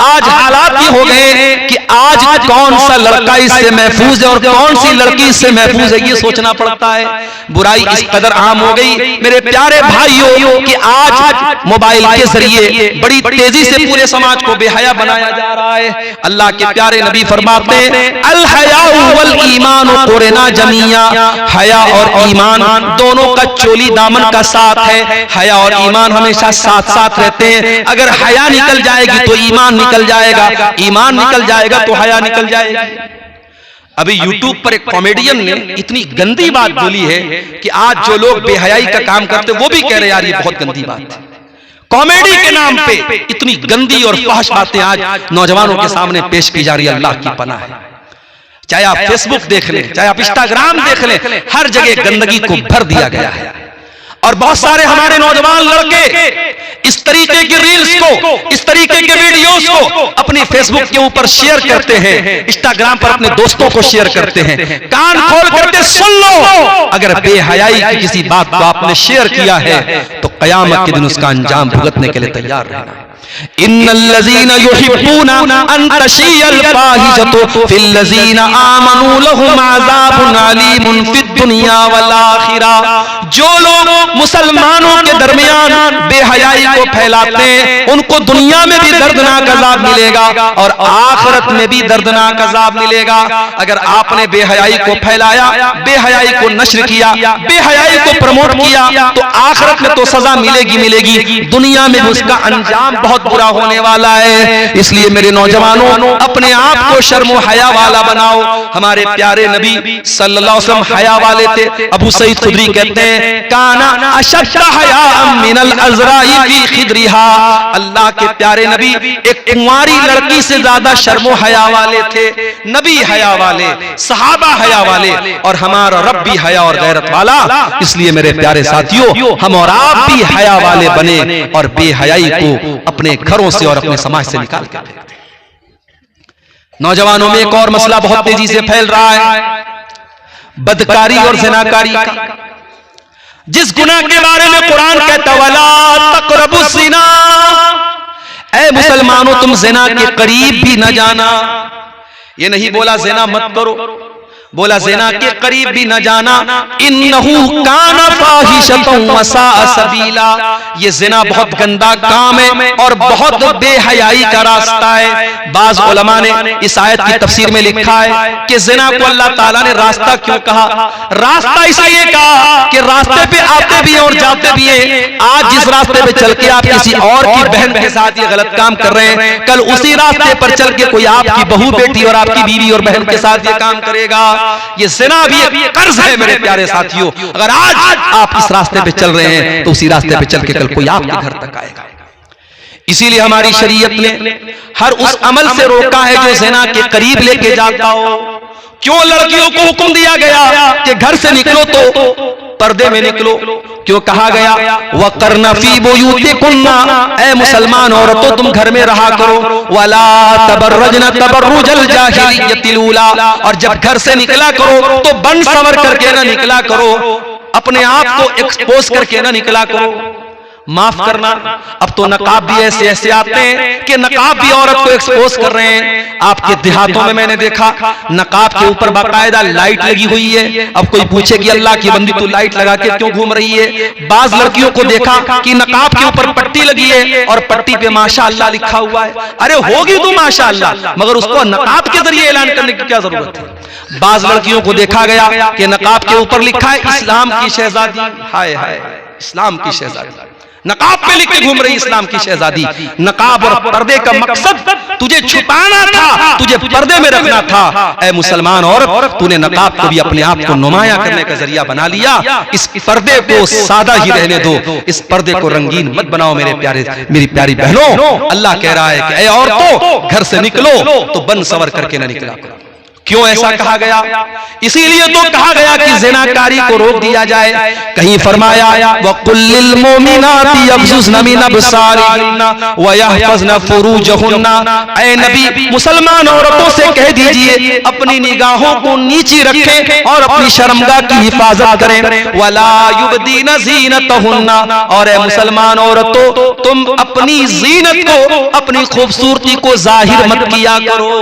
आज हालात ये हो गए कि आज कौन सा लड़का इससे महफूज है और कौन सी लड़की इससे महफूज है, ये सोचना पड़ता है। बुराई इस कदर आम हो गई मेरे प्यारे भाइयों कि आज मोबाइल के जरिए बड़ी तेजी से पूरे समाज को बेहया बनाया जा रहा है। अल्लाह के प्यारे नबी फरमाते हैं अल हयाउ वल ईमान कुरना जमिया, हया और ईमान दोनों का चोली दामन का साथ है। हया और ईमान हमेशा साथ साथ रहते हैं। अगर हया निकल जाएगी तो ईमान निकल जाएगा, ईमान निकल जाएगा तो हया निकल जाएगी। अभी यूट्यूब पर एक कॉमेडियन ने इतनी गंदी बात बोली है कि आज जो लोग बेहयाई का काम करते वो भी कह रहे यार ये बहुत गंदी बात है। कॉमेडी के नाम पे इतनी गंदी और फहश बातें आज नौजवानों के सामने पेश की जा रही है। अल्लाह की पनाह है। चाहे आप फेसबुक देख लें, चाहे आप इंस्टाग्राम देख लें, हर जगह गंदगी को भर दिया गया है। और बहुत सारे हमारे नौजवान लड़के इस तरीके की रील्स को, इस तरीके के वीडियोस को अपनी फेसबुक के ऊपर शेयर करते हैं, इंस्टाग्राम पर अपने दोस्तों को शेयर करते हैं। कान खोल करके सुन लो, अगर बेहयाई की किसी बात को आपने शेयर किया है तो कयामत के दिन उसका अंजाम भुगतने के लिए तैयार रहना। इन्नल्लज़ीना युहिब्बूना अन तशिय्यल फाहिशतु फिल्लज़ीना आमनू लहुम अज़ाबुन अलीमुन फिद दुनिया वल आखिरा। जो लोग मुसलमानों के दरमियान बेहयाई को फैलाते हैं उनको दुनिया में भी दर्दनाक अज़ाब मिलेगा और आखिरत में भी दर्दनाक अज़ाब मिलेगा। अगर आपने बेहयाई को फैलाया, बेहयाई को नश्र किया, बेहयाई को प्रमोट किया तो आखिरत में तो सजा मिलेगी, दुनिया में उसका अंजाम बहुत बुरा होने वाला है। इसलिए मेरे नौजवानों, अपने आप को शर्म हया वाला बनाओ। हमारे प्यारे नबी सल्लल्लाहु अलैहि वसल्लम हया वाले थे। अबू सईद खुदरी कहते हैं काना अशद्द हया मिनल अज़राई फी खिदरिहा। अल्लाह के प्यारे नबी एक कुंवारी लड़की से ज्यादा शर्म हया वाले थे। नबी हया वाले, सहाबा हया वाले, और हमारा रब भी हया और गैरत वाला। इसलिए मेरे प्यारे साथियों, हम और आप भी हया वाले बने और बेहयाई को अपने घरों से और अपने समाज से निकाल के फेंकते। नौजवानों में एक और मसला बहुत तेजी से फैल रहा है, बदकारी और ज़िनाकारी का। जिस गुनाह के बारे में कुरान कहता वला तक़रबुज़ ज़िना, ऐ मुसलमानों तुम ज़िना के करीब भी न जाना। ये नहीं बोला ज़िना मत करो, बोला ज़िना के करीब भी न जाना। इन्नहु काना फाहिशतन व साअ सबीला। ये ज़िना बहुत गंदा काम है और बहुत बेहयाई का रास्ता है। बाज़ उलमा ने इस आयत की तफसीर में लिखा है कि ज़िना को अल्लाह ताला ने रास्ता क्यों कहा? रास्ता इसलिए कहा कि रास्ते पे आते भी हैं और जाते भी हैं। आज जिस रास्ते पे चल के आप किसी और की बहन के साथ ये गलत काम कर रहे हैं, कल उसी रास्ते पर चल के कोई आपकी बहू बेटी और आपकी बीवी और बहन के साथ ये काम करेगा। ये ज़िना भी एक कर्ज है मेरे प्यारे साथियों। अगर आज आप इस रास्ते पे चल रहे हैं तो उसी रास्ते पे चल के कल कोई आपके घर तक आएगा। इसीलिए हमारी शरीयत ने हर उस अमल से रोका है जो ज़िना के करीब लेके जाता हो। क्यों लड़कियों को हुक्म दिया गया कि घर से निकलो तो पर्दे में निकलो? क्यों कहा गया वक़रना फी बुयूतिकुन्ना, ऐ मुसलमान औरतों तुम घर में रहा करो। वला तबर्रजना तबर्रुजल जाहिलियतिल ऊला, और जब घर से निकला करो तो बन संवर करके ना निकला करो, अपने आप को एक्सपोज करके ना निकला करो। माफ करना, अब तो नकाब भी ऐसे ऐसे आते हैं कि नकाब भी औरत को एक्सपोज कर रहे हैं। आपके देहातों में मैंने देखा नकाब के ऊपर बाकायदा लाइट लगी हुई है। अब कोई पूछे कि अल्लाह की बंदी तू लाइट लगा के क्यों घूम रही है? बाज लड़कियों को देखा कि नकाब के ऊपर पट्टी लगी है और पट्टी पे माशाअल्लाह लिखा हुआ है। अरे होगी तो माशाअल्लाह, मगर उसको नकाब के जरिए ऐलान करने की क्या जरूरत है? बाज लड़कियों को देखा गया कि नकाब के ऊपर लिखा है इस्लाम की शहजादी। हाय हाय, इस्लाम की शहजादी, नकाब पे लिख के घूम रही इस्लाम की शहजादी। नकाब और पर्दे का मकसद तुझे छुपाना था, तुझे पर्दे में रखना था। ऐ मुसलमान औरत, तूने नकाब को भी अपने आप को नुमाया करने का जरिया बना लिया। इस पर्दे को सादा ही रहने दो, इस पर्दे को रंगीन मत बनाओ मेरे प्यारे, मेरी प्यारी बहनों। अल्लाह कह रहा है कि ऐ औरतों घर से निकलो तो बन सवर करके न निकला करो। क्यों ऐसा कहा गया? इसीलिए तो कहा गया कि ज़िनाकारी को रोक दिया जाए। कहीं फरमाया वकुल्लिल मोमिनाति यग़ज़ुज़्न मिन अब्सारिहिन्ना व यहफ़ज़्न फ़ुरूजहुन्ना। ऐ नबी मुसलमान औरतों से कह दीजिए अपनी निगाहों को नीची रखें और अपनी शर्मगाह की हिफाजत करें। वला युबदीन ज़ीनतहुन्ना, और ऐ मुसलमान औरतों तुम अपनी ज़ीनत को, अपनी खूबसूरती को ज़ाहिर मत किया करो।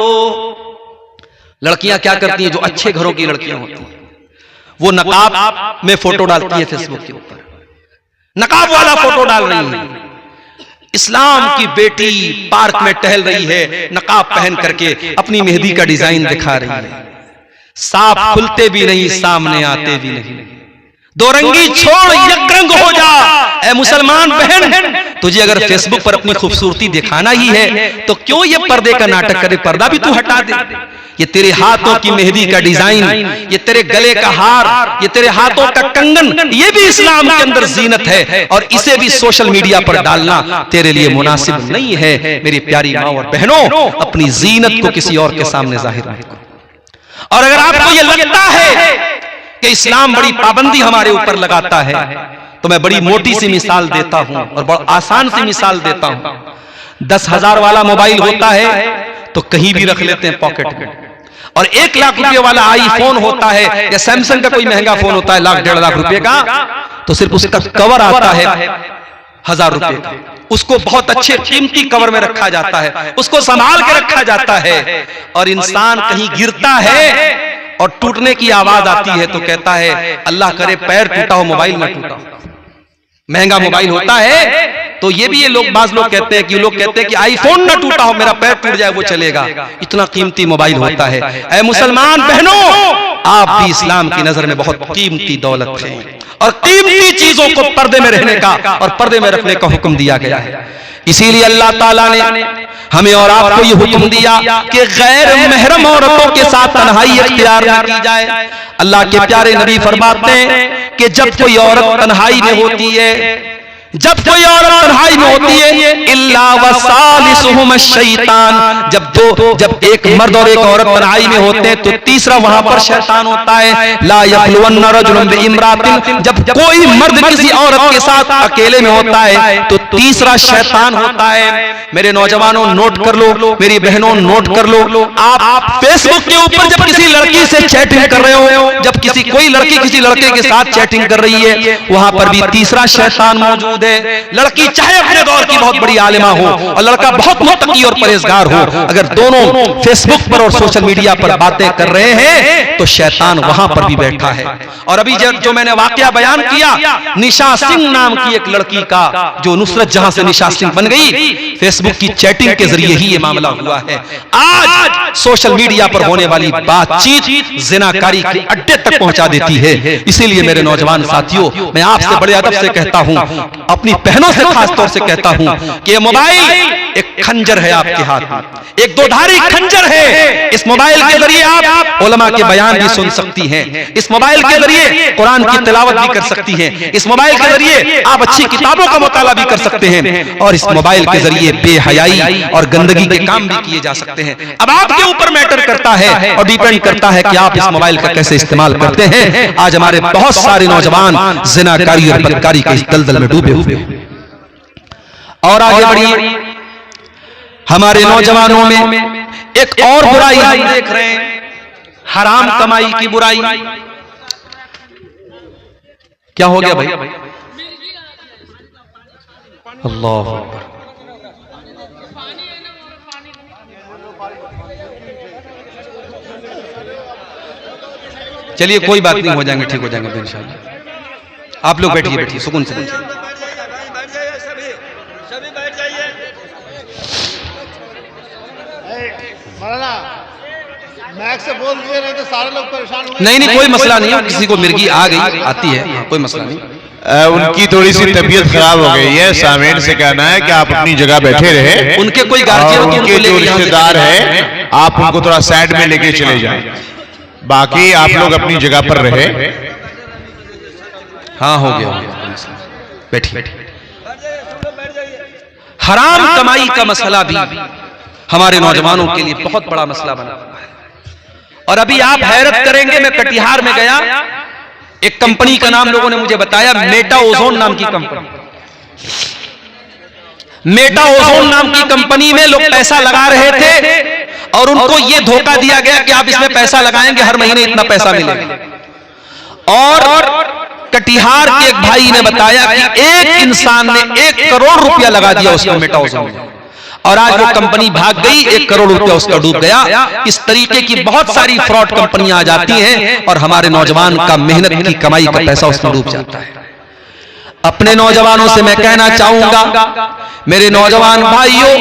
लड़कियां क्या करती हैं? जो अच्छे घरों की लड़कियां होती हैं वो नकाब में फोटो डालती है फेसबुक के ऊपर, नकाब वाला फोटो डाल रही है। इस्लाम की बेटी पार्क में टहल रही है नकाब पहन करके, अपनी मेहंदी का डिजाइन दिखा रही है। सांप खुलते भी नहीं, सामने आते भी नहीं। दोरंगी छोड़, यकरंग हो जा। ऐ मुसलमान बहन, तुझे अगर फेसबुक पर अपनी खूबसूरती दिखाना ही है तो क्यों ये पर्दे का नाटक करे? पर्दा भी तू हटा दे। ये तेरे हाथों की मेहंदी का डिजाइन, ये तेरे गले का हार, ये तेरे हाथों का कंगन, ये भी इस्लाम के अंदर जीनत है और इसे भी सोशल मीडिया पर डालना तेरे लिए मुनासिब नहीं है। मेरी प्यारी माँ और बहनों, अपनी जीनत को किसी और के सामने जाहिर मत करो। और अगर आपको ये लगता है कि इस्लाम बड़ी पाबंदी हमारे ऊपर लगाता है, तो मैं बड़ी मोटी सी मिसाल देता हूं और बड़ा आसान सी मिसाल देता हूं। 10,000 वाला मोबाइल होता है तो कहीं भी रख लेते हैं पॉकेट में, और 1 लाख रुपए वाला आईफोन होता है या सैमसंग का कोई महंगा फोन होता है 1 लाख 1.5 लाख रुपए का, तो सिर्फ उसका कवर आता है 1000 रुपए का। उसको बहुत अच्छे कीमती कवर में रखा जाता है, उसको संभाल के रखा जाता है। और इंसान कहीं गिरता है और टूटने की आवाज आती है तो कहता है अल्लाह करे पैर टूटा हो, मोबाइल ना टूटा हो। महंगा मोबाइल होता है तो ये भी बाज लोग कहते हैं कि आईफोन ना टूटा हो, मेरा पैर टूट जाए वो चलेगा, इतना कीमती मोबाइल होता है। ऐ मुसलमान बहनों, आप भी इस्लाम की नजर में बहुत कीमती दौलत हैं और कीमती चीजों को पर्दे में रहने का और पर्दे में रखने का हुक्म दिया गया है। इसीलिए अल्लाह ताला ने हमें और आपको ये हुक्म दिया कि गैर महरम औरतों के साथ तन्हाई इख्तियार न की जाए। अल्लाह के प्यारे नबी फरमाते हैं कि जब कोई औरत तन्हाई में होती है, जब कोई औरत तन्हाई में होती है, इल्ला वसालिसुहुम शैतान, जब एक मर्द और एक औरत तन्हाई में होते हैं तो तीसरा वहां पर शैतान होता है। ला यखलुवन्न रजुलुन बिइम्रातिन, जब कोई मर्द किसी औरत के साथ अकेले में होता है तो तीसरा शैतान होता है। मेरे नौजवानों नोट कर लो, मेरी बहनों नोट कर लो, आप फेसबुक के ऊपर जब किसी लड़की से चैटिंग कर रहे हो, जब कोई लड़की किसी लड़के के साथ चैटिंग कर रही है, वहां पर भी तीसरा शैतान मौजूद है। लड़की चाहे अपने दौर की बहुत बड़ी आलिमा हो और लड़का बहुत मुत्तकी और परहेजगार हो, अगर दोनों फेसबुक पर और सोशल मीडिया पर बातें कर रहे हैं तो शैतान वहां पर भी बैठा है। और अभी जो मैंने वाकया बयान किया निशा सिंह नाम की एक लड़की का, जो नुसरत जहां से निशा सिंह बन गई, फेसबुक की चैटिंग के जरिए ही ये मामला हुआ है। आज सोशल मीडिया पर होने वाली बातचीत जिनाकारी के अड्डे तक पहुंचा देती है। इसीलिए मेरे नौजवान साथियों, मैं आपसे बड़े अदब से कहता हूं, अपनी बहनों से खास तौर से कहता हूं कि ये मोबाइल एक खंजर है आपके हाथ में, एक दोधारी खंजर है। इस मोबाइल के जरिए आप उलमा के बयान भी सुन सकती हैं, इस मोबाइल के जरिए कुरान की तिलावत भी कर सकती हैं, इस मोबाइल के जरिए आप अच्छी किताबों का मुताला भी कर सकते हैं, और इस मोबाइल के जरिए बेहयाई और गंदगी के काम भी किए जा सकते हैं। अब आपके ऊपर मैटर करता है और डिपेंड करता है कि आप इस मोबाइल का कैसे इस्तेमाल करते हैं। आज हमारे बहुत सारे नौजवान जिनाकारी और बदकारी के इस दलदल में डूबे हुए हैं। और आगे बढ़िए, हमारे नौजवानों में एक और बुराई हम देख रहे हैं, हराम कमाई की बुराई। क्या हो गया भाई? अल्लाह अकबर। चलिए कोई बात नहीं, हो जाएंगे, ठीक हो जाएंगे इंशाअल्लाह। आप लोग बैठिए सुकून से बैठिए। मैक से बोल दिए, नहीं तो सारे लोग परेशान होंगे। नहीं कोई मसला नहीं है, किसी को मिर्गी आ गई आती है, कोई मसला नहीं। उनकी थोड़ी सी तबीयत खराब हो गई है, सामेन से कहना है कि आप अपनी जगह बैठे रहे। उनके कोई गार्जियन, उनके जो रिश्तेदार है आप उनको थोड़ा साइड में लेके चले जाएं, बाकी आप लोग अपनी जगह पर रहे। हाँ हो गया, बैठिए। हराम कमाई का मसला भी हमारे नौजवानों के लिए बहुत बड़ा मसला बना हुआ है। और अभी आप हैरत करेंगे, मैं कटिहार में गया, एक कंपनी का नाम लोगों ने मुझे बताया, मेटा ओजोन नाम की कंपनी। मेटा ओजोन नाम की कंपनी में लोग पैसा लगा रहे थे और उनको यह धोखा दिया गया कि आप इसमें पैसा लगाएंगे हर महीने इतना पैसा मिलेगा। और कटिहार के एक भाई ने बताया कि एक इंसान ने 1 करोड़ रुपया लगा दिया उसको मेटा ओजोन में, और आज वो कंपनी भाग गई, 1 करोड़ रुपया उसका डूब गया। इस तरीके की बहुत सारी फ्रॉड कंपनियां आ जाती हैं और हमारे नौजवान का मेहनत की कमाई का पैसा उसमें डूब जाता है। अपने नौजवानों से मैं कहना चाहूंगा, मेरे नौजवान भाइयों,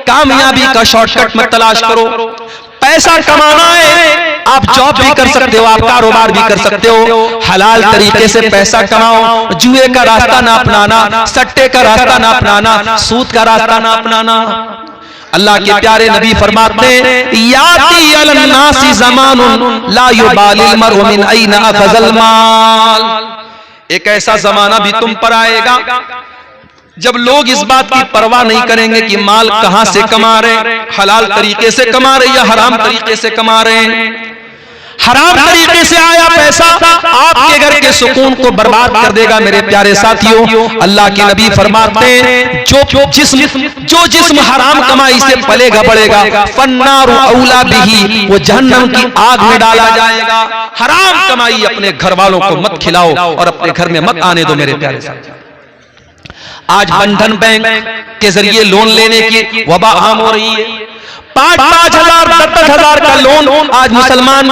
कामयाबी का शॉर्टकट मत तलाश करो। पैसा कमाना है आप जॉब भी कर सकते हो, आप कारोबार भी कर सकते हो, हलाल तरीके से पैसा कमाओ, जुए का रास्ता ना अपनाना, सट्टे का रास्ता ना अपनाना, सूद का रास्ता ना अपनाना। अल्लाह के प्यारे नबी फरमाते हैं याती अलन्नासी ज़मानुन ला युबालिल मरउ मिन ऐना अखज़ल माल। एक ऐसा जमाना भी तुम पर आएगा जब लोग इस बात की परवाह नहीं करेंगे कि माल कहां से कमा रहे, हलाल तरीके से कमा रहे या हराम तरीके से कमा रहे हैं। हराम तरीके से आया पैसा आपके घर के सुकून को बर्बाद कर देगा। मेरे प्यारे साथियों, अल्लाह के नबी फरमाते हैं जो जिस्म हराम कमाई से पलेगा बढ़ेगा फन्नारु औला बिही, वो जहन्नम की आग में डाला जाएगा। हराम कमाई अपने घर वालों को मत खिलाओ और अपने घर में मत आने दो। मेरे प्यारे साथियों, आज बंधन बैंक के जरिए लोन लेने की वबा आम हो रही है। 5-5 हजार 10-10 हजार का लोन आज मुसलमान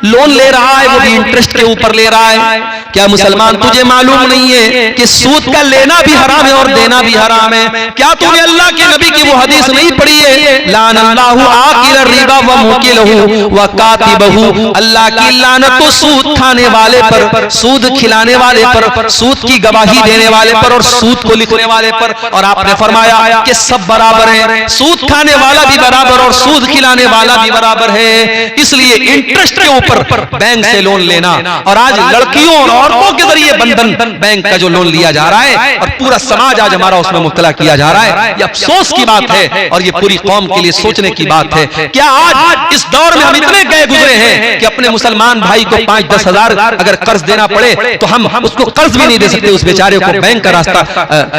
लोन ले रहा है, वो भी इंटरेस्ट के ऊपर ले रहा है। क्या मुसलमान तुझे मालूम नहीं है कि सूद का लेना भी हराम है और देना भी हराम है? क्या तूने अल्लाह के नबी की वो हदीस नहीं पढ़ी है लानल्लाहु आकिल रिबा व मुकिलहु व कातिबहु, अल्लाह की लानत तो सूद खाने वाले पर, सूद खिलाने वाले पर, सूद की गवाही देने वाले पर और सूद को लिखने वाले पर। और आपने फरमाया कि सब बराबर हैं, सूद खाने वाला भी बराबर और सूद खिलाने वाला भी बराबर है। इसलिए इंटरेस्ट के ऊपर बैंक से लोन लेना, और आज लड़कियों और औरतों के जरिए बंधन बैंक का जो लोन लिया जा रहा है और पूरा समाज आज हमारा उसमें मुब्तला किया जा रहा है, ये अफसोस की बात है और ये पूरी कौम के लिए सोचने की बात है। क्या आज इस दौर में हम इतने गए गुजरे हैं कि अपने मुसलमान भाई को 5-10 हजार अगर कर्ज देना पड़े तो हम उसको कर्ज भी नहीं दे सकते, उस बेचारे को बैंक का रास्ता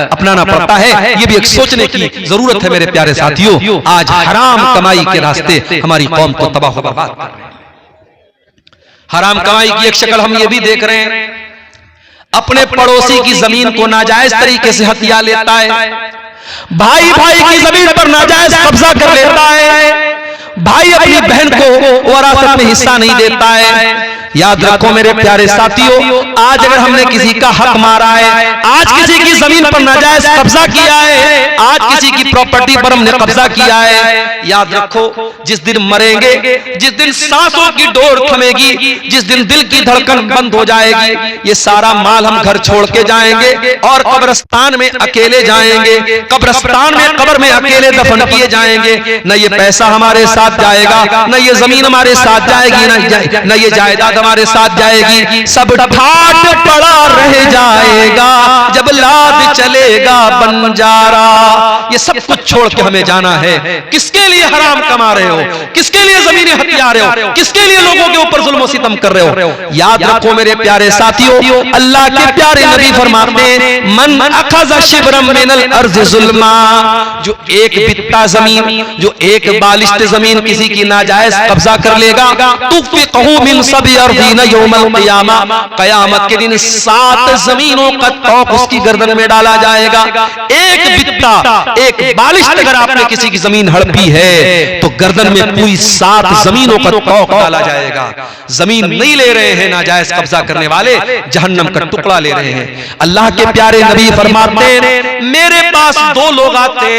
अपनाना पड़ता है। ये भी एक सोचने की जरूरत है। मेरे प्यारे साथियों, आज हराम कमाई के रास्ते हमारी कौम को तबाह हो बर्बाद कर रहे हैं। हराम कमाई की एक शक्ल हम ये भी देख रहे हैं, अपने पड़ोसी की जमीन को नाजायज तरीके से हथिया लेता है, भाई भाई की जमीन पर नाजायज कब्जा कर लेता है, भाई अपनी बहन को वरासत में हिस्सा नहीं देता है। याद रखो मेरे प्यारे साथियों, आज अगर हमने किसी का हक मारा है, आज किसी की जमीन पर नाजायज कब्जा किया है, आज किसी की प्रॉपर्टी पर हमने कब्जा किया है, याद रखो जिस दिन मरेंगे, जिस दिन सांसों की डोर थमेगी, जिस दिन दिल की धड़कन बंद हो जाएगी, ये सारा माल हम घर छोड़ के जाएंगे और कब्रिस्तान में अकेले जाएंगे। कब्रिस्तान में कब्र में अकेले दफन किए जाएंगे। न ये पैसा हमारे साथ जाएगा, न ये जमीन हमारे साथ जाएगी, न ये जायदाद हमारे साथ जाएगी। सब ठाट पड़ा रह जाएगा जब लाद चलेगा बंजारा। ये सब कुछ छोड़ के हमें जाना है। किसके लिए हराम कमा रहे हो? किसके लिए जमीनें हथिया रहे हो? किसके लिए लोगों के ऊपर जुल्म सितम कर रहे हो? याद रखो मेरे प्यारे साथियों, अल्लाह के प्यारे नबी फरमाते हैं मन अखज़ शिब्रम मिनल अर्ज़ जुल्मा, जो एक बित्ता जमीन, जो एक बालिश्त जमीन किसी की नाजायज कब्जा कर लेगा, तुफ़िक़हु मिन सभी अर्ज़ीन यौमल क़ियामा, क़यामत के दिन 7 जमीनों का तौक़ उसकी गर्दन में डाला जाएगा। एक बित्ता, एक बालिश्त अगर आपने किसी की जमीन हड़पी है तो गर्दन में पूरी 7 जमीनों का तौक़ डाला जाएगा। जमीन नहीं ले रहे हैं नाजायज कब्जा करने वाले, जहन्नम का टुकड़ा ले रहे हैं। अल्लाह के प्यारे नबी फरमाते हैं मेरे पास 2 लोग आते,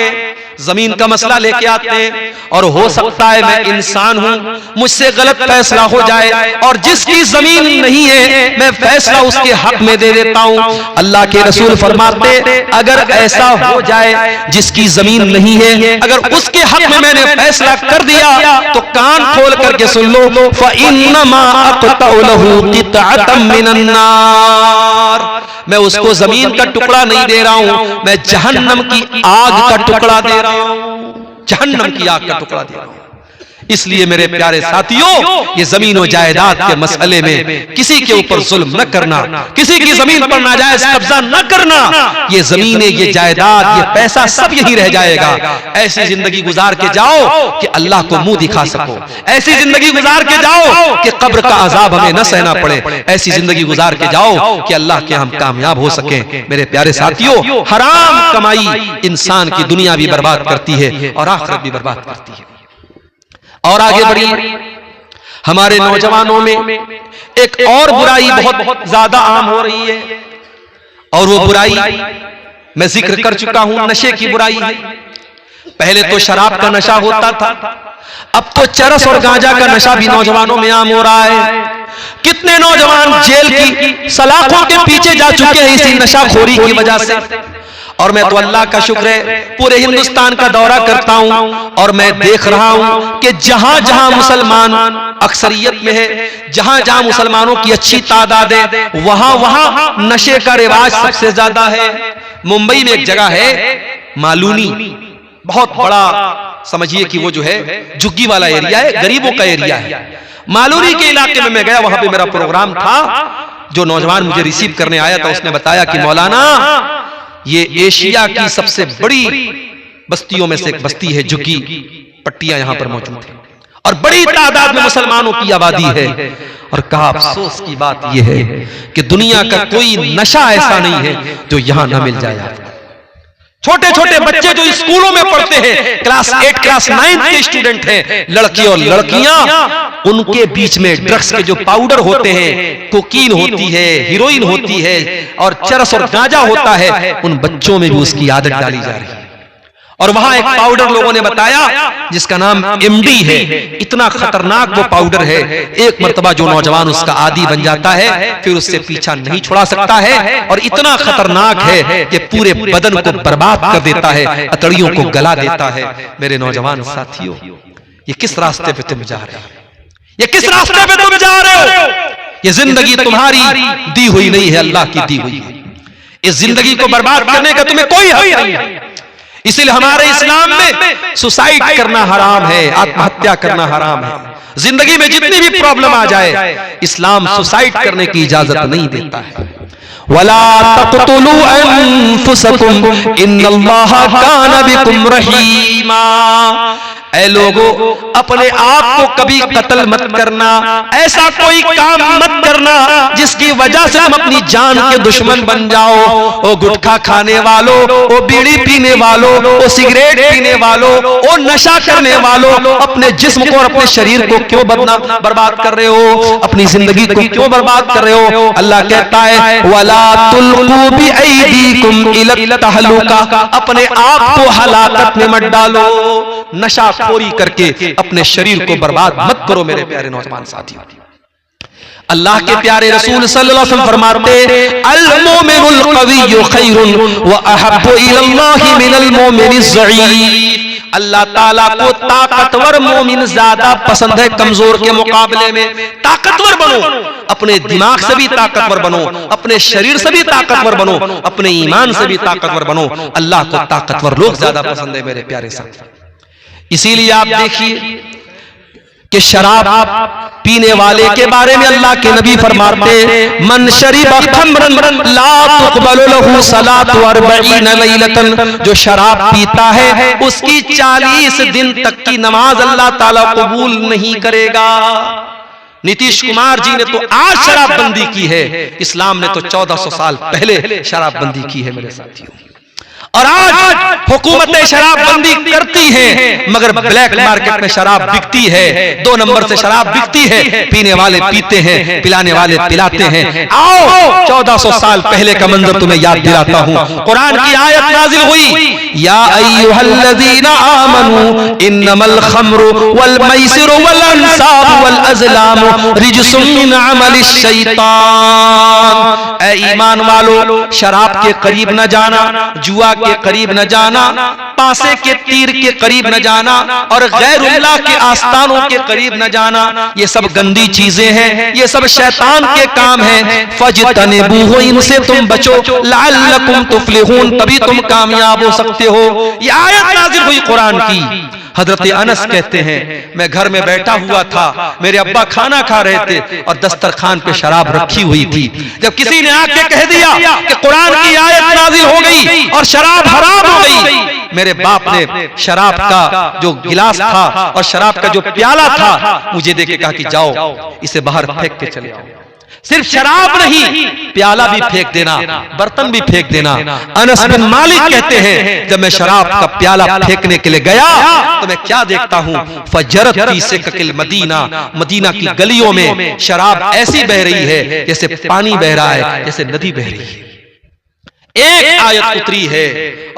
जमीन का मसला लेके आते हैं, और हो सकता है मैं इंसान हूं, मुझसे गलत फैसला हो जाए, और जिसकी जमीन नहीं है मैं फैसला उसके हक में दे देता हूं। अल्लाह के रसूल फरमाते अगर ऐसा हो जाए जिसकी जमीन नहीं है, अगर उसके हक में मैंने फैसला कर दिया तो कान खोल करके सुन लो, फ़इन्नमा अक़तउ लहू क़ितअतम मिनन नार, मैं उसको जमीन का टुकड़ा नहीं दे रहा हूं, मैं जहन्नम की आग का टुकड़ा दे रहा हूं, जहन्नम की आग का टुकड़ा दे रहा हूं। इसलिए मेरे प्यारे साथियों, ये जमीन और जायदाद के मसले में किसी के ऊपर जुल्म न करना, किसी की जमीन पर नाजायज कब्जा न करना। ये जमीनें, ये जायदाद, ये पैसा सब यही रह जाएगा। ऐसी जिंदगी गुजार के जाओ कि अल्लाह को मुंह दिखा सको, ऐसी जिंदगी गुजार के जाओ कि कब्र का अजाब हमें न सहना पड़े, ऐसी जिंदगी गुजार के जाओ कि अल्लाह के हम कामयाब हो सके। मेरे प्यारे साथियों, हराम कमाई इंसान की दुनिया भी बर्बाद करती है और आखिरत भी बर्बाद करती है। और आगे बढ़िए, हमारे नौजवानों में एक और बुराई बहुत ज्यादा आम हो रही है, और वो बुराई मैं जिक्र कर चुका हूं, नशे की बुराई है। पहले तो शराब का नशा होता था, अब तो चरस और गांजा का नशा भी नौजवानों में आम हो रहा है। कितने नौजवान जेल की सलाखों के पीछे जा चुके हैं इसी नशाखोरी की वजह से। और मैं तो अल्लाह का शुक्र है पूरे हिंदुस्तान का दौरा करता हूं और मैं देख रहा हूं कि जहां जहां मुसलमान अक्सरियत में है, जहां जहां मुसलमानों की अच्छी तादाद है, वहां वहां नशे का रिवाज सबसे ज्यादा है। मुंबई में एक जगह है मालूनी, बहुत बड़ा समझिए कि वो जो है झुग्गी वाला एरिया है, गरीबों का एरिया है। मालूनी के इलाके में मैं गया, वहां पे मेरा प्रोग्राम था। जो नौजवान मुझे रिसीव करने आया था उसने बताया कि मौलाना ये एशिया की सबसे बड़ी बस्तियों में से एक बस्ती है, झुग्गी पट्टियां यहां पर मौजूद है और बड़ी तादाद में मुसलमानों की आबादी है। और कहा अफसोस की बात यह है कि दुनिया का कोई नशा ऐसा नहीं है जो यहां ना मिल जाए आपको। छोटे छोटे बच्चे जो स्कूलों में पढ़ते हैं, क्लास 8 क्लास 9 के स्टूडेंट हैं, लड़के और लड़कियां, उनके बीच में ड्रग्स के जो पाउडर होते हैं, कोकीन होती है, हीरोइन होती है और चरस और गांजा होता है, उन बच्चों में भी उसकी आदत डाली जा रही है। और वहां एक पाउडर लोगों ने बताया जिसका नाम एमडी है। इतना खतरनाक वो पाउडर है, एक मर्तबा जो नौजवान उसका आदी बन जाता है फिर उससे पीछा नहीं छुड़ा सकता है। और इतना खतरनाक है कि पूरे बदन को बर्बाद कर देता है, अतड़ियों को गला देता है। मेरे नौजवान साथियों, ये किस रास्ते पे तुम जा रहे हो? ये किस रास्ते पे तुम जा रहे हो? ये जिंदगी तुम्हारी दी हुई नहीं है, अल्लाह की दी हुई है। इस जिंदगी को बर्बाद करने का तुम्हें कोई हक नहीं है। इसीलिए हमारे इस्लाम में सुसाइड करना हराम है, आत्महत्या करना हराम है। जिंदगी में जितनी भी प्रॉब्लम आ जाए, इस्लाम सुसाइड करने की इजाजत नहीं देता है। वला तक़तुलू अनफुसकुम इन्नल्लाहा कान बिकुम रहीमा। ऐ लोगो, अपने आप को कभी कत्ल मत करना, ऐसा कोई काम मत करना जिसकी वजह से हम अपनी जान के दुश्मन बन जाओ। ओ गुटखा खाने वालों, ओ बीड़ी पीने वालों, ओ सिगरेट पीने वालों, ओ नशा करने वालों, अपने जिस्म को और अपने शरीर को क्यों बर्बाद कर रहे हो? अपनी जिंदगी को क्यों बर्बाद कर रहे हो? अल्लाह कहता है वला तुल्कू बिअयदीकुम इला तहलुका, अपने आप को हलाकत में मत डालो। नशा खोरी करके अपने शरीर को बर्बाद मत करो मेरे प्यारे नौजवान साथियों। अल्लाह के प्यारे रसूल सल्लल्लाहु अलैहि वसल्लम फरमाते अल मोमिनुल कविय्यु खैरुन व अहब्बु इलल्लाहि मिनल मोमिनिज़ ज़ईफ़। अल्लाह ताला को ताकतवर मोमिन ज्यादा पसंद है कमजोर के मुकाबले में। ताकतवर बनो, अपने दिमाग से भी ताकतवर बनो, अपने शरीर से भी ताकतवर बनो, अपने ईमान से भी ताकतवर बनो। अल्लाह को ताकतवर लोग ज्यादा पसंद है मेरे प्यारे साथी। इसीलिए आप देखिए कि शराब पीने वाले के बारे में अल्लाह के नबी फरमाते मन शरीबा खम्रन ला तुक़बलु लहू सलातु 40 लैलतन। जो शराब पीता है उसकी 40 दिन तक की नमाज अल्लाह ताला कबूल नहीं करेगा। नीतीश कुमार जी ने तो आज शराबबंदी की है, इस्लाम ने तो 1400 साल पहले शराबबंदी की है मेरे साथियों। और आज हुकूमतें शराबबंदी करती हैं मगर ब्लैक मार्केट में शराब बिकती है, 2 नंबर से शराब बिकती है, पीने वाले पीते हैं, पिलाने वाले पिलाते हैं। आओ 1400 साल पहले का मंजर तुम्हें याद दिलाता हूं। कुरान की आयत नाजिल हुई या अय्युहल्लज़ीना आमनू इन्नमल खम्रु वल मैसिरु वल अंसाबु वल अज़लामु रिजसुम मिन अमलिश शैतान। ऐ ईमान वालो, शराब के करीब न जाना, जुआ के करीब न जाना, पासे के तीर के करीब न जाना और गैरुल्लाह के आस्थानों के करीब न जाना। ये सब गंदी चीजें हैं, ये सब शैतान के काम हैं। फजतनिबूहु, इनसे तुम बचो, लअल्लकुम तुफ्लिहून, तभी तुम कामयाब हो सकते हो। ये आयत नाज़िल हुई कुरान की। हजरत अनस कहते हैं मैं घर में बैठा हुआ था, मेरे अब्बा खाना खा रहे थे और दस्तरखान पे शराब रखी हुई थी। जब किसी ने आके कह दिया कि कुरान की आयत नाज़िल हो गई और शराब हराम हो गई, मेरे बाप ने शराब का जो गिलास था और शराब का जो प्याला था मुझे देके कहा कि जाओ इसे बाहर फेंक के चले आओ। सिर्फ शराब नहीं, प्याला भी फेंक देना, बर्तन भी फेंक देना। अनस बिन मालिक कहते हैं जब मैं शराब का प्याला फेंकने के लिए गया तो मैं क्या देखता हूं, फजरती से ककिल मदीना, मदीना की गलियों में शराब ऐसी बह रही है जैसे पानी बह रहा है, जैसे नदी बह रही है। एक आयत उतरी है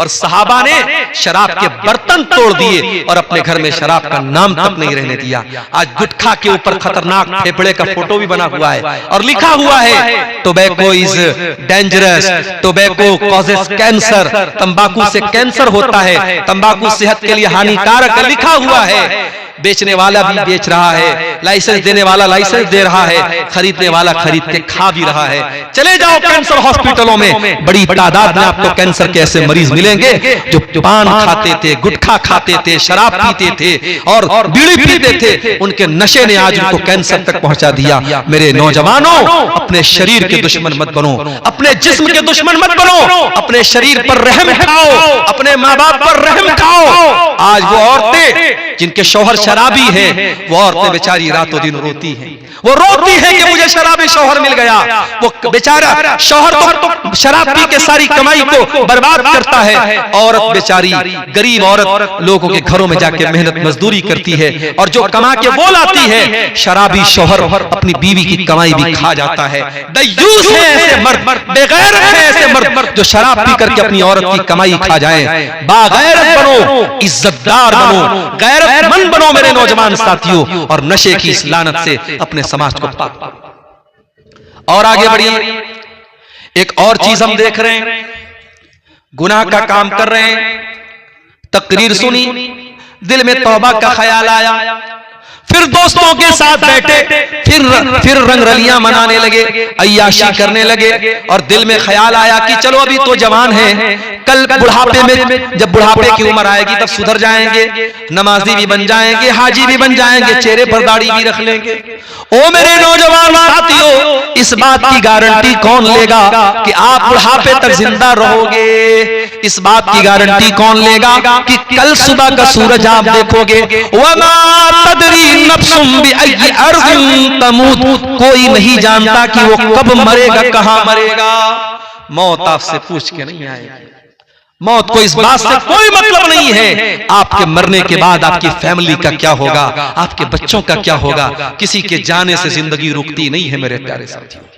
और सहाबा ने शराब के बर्तन तोड़ दिए और अपने घर में शराब का नाम तक नहीं रहने दिया। आज गुटखा के ऊपर खतरनाक फेफड़े का फोटो भी बना हुआ है और लिखा हुआ है tobacco is dangerous, tobacco causes cancer, तंबाकू से कैंसर होता है, तंबाकू सेहत के लिए हानिकारक है, लिखा हुआ है। बेचने वाला भी बेच रहा है, लाइसेंस देने वाला लाइसेंस दे रहा है, खरीदने वाला खरीद के खा भी रहा है। चले जाओ कैंसर हॉस्पिटलों में, बड़ी तादाद में आपको कैंसर के ऐसे मरीज मिलेंगे जो पान खाते थे, गुटखा खाते थे, शराब पीते थे और बीड़ी पीते थे। उनके नशे ने आज उनको कैंसर तक पहुंचा दिया। मेरे नौजवानों, अपने शरीर के दुश्मन मत बनो, अपने जिस्म के दुश्मन मत बनो, अपने शरीर पर रहम खाओ, अपने माँ बाप पर रहम खाओ। आज वो औरतें जिनके शौहर शराबी हैं, वो औरतें बेचारी रातों दिन रोती हैं, वो रोती हैं कि मुझे शराबी शौहर मिल गया। वो बेचारा शौहर तो शराब पी के सारी कमाई को बर्बाद करता है, औरत बेचारी गरीब औरत लोगों के घरों में जाके मेहनत मजदूरी करती है और जो कमा के वो लाती है, शराबी शौहर अपनी बीवी की कमाई भी खा जाता है। दयूस है ऐसे मर्द, बेगैरत है ऐसे मर्द जो शराब पी करके अपनी औरत की कमाई खा जाए। बागैरत बनो, इज्जतदार बनो, गैरतमंद बनो मेरे नौजवान साथियों, और नशे की इस लानत से अपने समाज को पाक करो। और आगे बढ़िए, एक और चीज हम देख रहे हैं, गुनाह का काम कर रहे हैं, तकरीर सुनी, दिल में तौबा का ख्याल आया, फिर दोस्तों के साथ बैठे, फिर रंगरलियां मनाने लगे, अय्याशी करने लगे और दिल में ख्याल आया कि चलो अभी तो जवान हैं, कल बुढ़ापे में जब बुढ़ापे की उम्र आएगी तब सुधर जाएंगे, नमाजी भी बन जाएंगे, हाजी भी बन जाएंगे, चेहरे पर दाढ़ी भी रख लेंगे। ओ मेरे नौजवान साथियों, इस बात की गारंटी कौन लेगा कि आप बुढ़ापे तक जिंदा रहोगे? इस बात की गारंटी कौन लेगा कि कल सुबह का सूरज आप देखोगे? वमा तदरी नफ्सुम बिअय्यि अर्दिन तमूत, कोई नहीं जानता कि वो कब मरेगा, कहां मरेगा। मौत आपसे पूछ के नहीं आएगी। मौत को इस बात से कोई मतलब नहीं है आपके मरने के बाद आपकी फैमिली का क्या होगा, आपके बच्चों का क्या होगा। किसी के जाने से जिंदगी रुकती नहीं है मेरे प्यारे साथियों।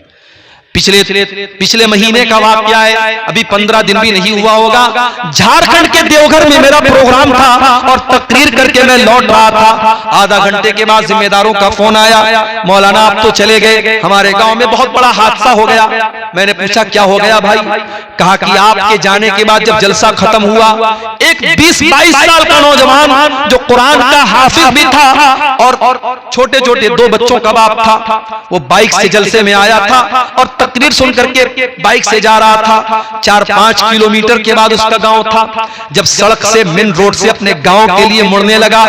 पिछले महीने का वाकया है, अभी 15 दिन भी नहीं हुआ होगा। झारखंड के देवघर में मेरा प्रोग्राम था और तकरीर करके मैं लौट रहा था। आधा घंटे के बाद जिम्मेदारों का फोन आया, मौलाना आप तो चले गए, हमारे गांव में बहुत बड़ा हादसा हो गया। मैंने पूछा क्या हो गया भाई? कहा कि आपके जाने के बाद जब जलसा खत्म हुआ, एक 20-22 साल का नौजवान जो कुरान का हाफिज भी था और छोटे छोटे 2 बच्चों का बाप था, वो बाइक से जलसे में आया था और तकरीर सुन करके बाइक से जा रहा था। 4-5 किलोमीटर के बाद उसका गांव था। जब सड़क से मेन रोड से अपने गांव के लिए मुड़ने लगा,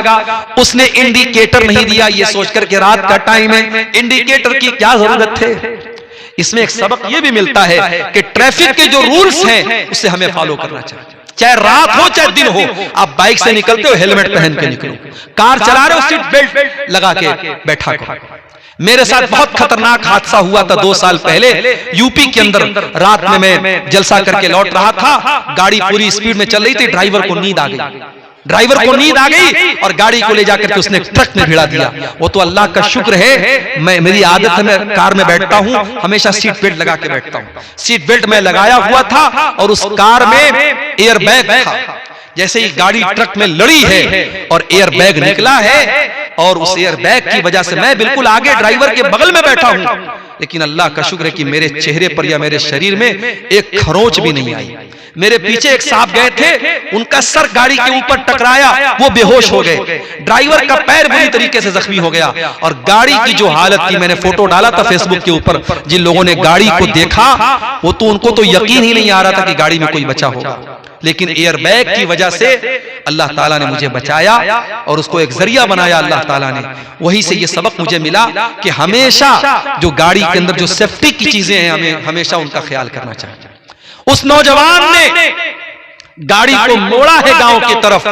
उसने इंडिकेटर नहीं दिया, ये सोचकर के रात का टाइम है, इंडिकेटर की क्या जरूरत है। इसमें एक सबक ये भी मिलता है कि ट्रैफिक के जो रूल्स हैं उसे हमें फॉलो करना चाहिए। चाहे रात हो चाहे दिन हो, आप बाइक से निकलते हो हेलमेट पहन के निकलो, कार चला रहे हो सीट बेल्ट लगा के बैठा करो। मेरे साथ बहुत खतरनाक हादसा हुआ था 2 साल पहले यूपी के अंदर। रात में मैं जलसा करके लौट रहा था, गाड़ी पूरी स्पीड में चल रही थी, ड्राइवर को नींद आ गई और गाड़ी को ले जाकर के उसने ट्रक में भिड़ा दिया। वो तो अल्लाह का शुक्र है, मेरी आदत है, मैं कार में बैठता हूं, हमेशा सीट बेल्ट लगा के बैठता हूं। सीट बेल्ट मैं लगाया हुआ था और उस कार में एयर बैग था। जैसे ही गाड़ी ट्रक में लड़ी है और एयर बैग निकला है, और उस एयर बैग की वजह से मैं बिल्कुल आगे ड्राइवर के बगल में बैठा हूं, लेकिन अल्लाह का शुक्र है कि मेरे चेहरे पर या मेरे शरीर में एक खरोंच भी नहीं आई। मेरे पीछे एक साहब गए थे, उनका सर गाड़ी के ऊपर टकराया, वो बेहोश हो गए। ड्राइवर का पैर बुरी तरीके से जख्मी हो गया और गाड़ी की जो हालत थी, मैंने फोटो डाला था फेसबुक के ऊपर। जिन लोगों ने गाड़ी को देखा वो तो उनको तो यकीन ही नहीं आ रहा था कि गाड़ी में कोई बचा होगा, लेकिन एयर बैग की वजह से अल्लाह ताला ने मुझे बचाया और उसको एक जरिया बनाया अल्लाह ताला ने। वहीं से ये सबक मुझे मिला कि हमेशा जो गाड़ी के अंदर जो सेफ्टी की चीजें हैं, हमें हमेशा उनका ख्याल करना चाहिए। उस नौजवान ने गाड़ी को मोड़ा है गांव की तरफ,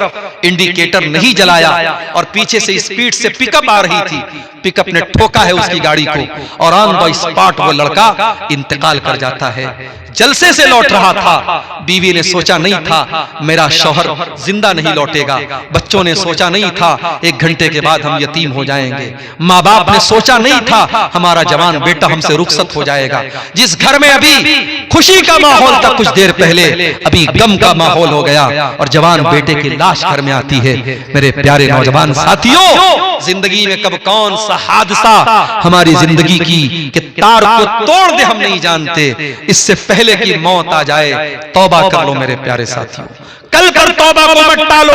इंडिकेटर नहीं जलाया और पीछे से स्पीड से पिकअप आ रही थी, पिकअप ने ठोका है उसकी गाड़ी को और ऑन द स्पॉट वो लड़का इंतकाल कर जाता है। जलसे से लौट रहा था, बीवी ने सोचा नहीं था मेरा शौहर जिंदा नहीं लौटेगा, बच्चों ने सोचा नहीं था 1 घंटे के बाद हम यतीम हो जाएंगे, माँ बाप ने सोचा नहीं था हमारा जवान बेटा हमसे रुखसत हो जाएगा। जिस घर में अभी खुशी का माहौल था कुछ देर पहले अभी गम का माहौल हो गया और जवान बेटे की लाश घर में आती है। मेरे प्यारे नौजवान साथियों, जिंदगी में कब कौन सा हादसा हमारी जिंदगी की कि तार को तोड़ दे हम नहीं जानते। इससे पहले कि मौत आ जाए तौबा कर लो मेरे प्यारे साथियों। कल पर तौबा को मत टालो,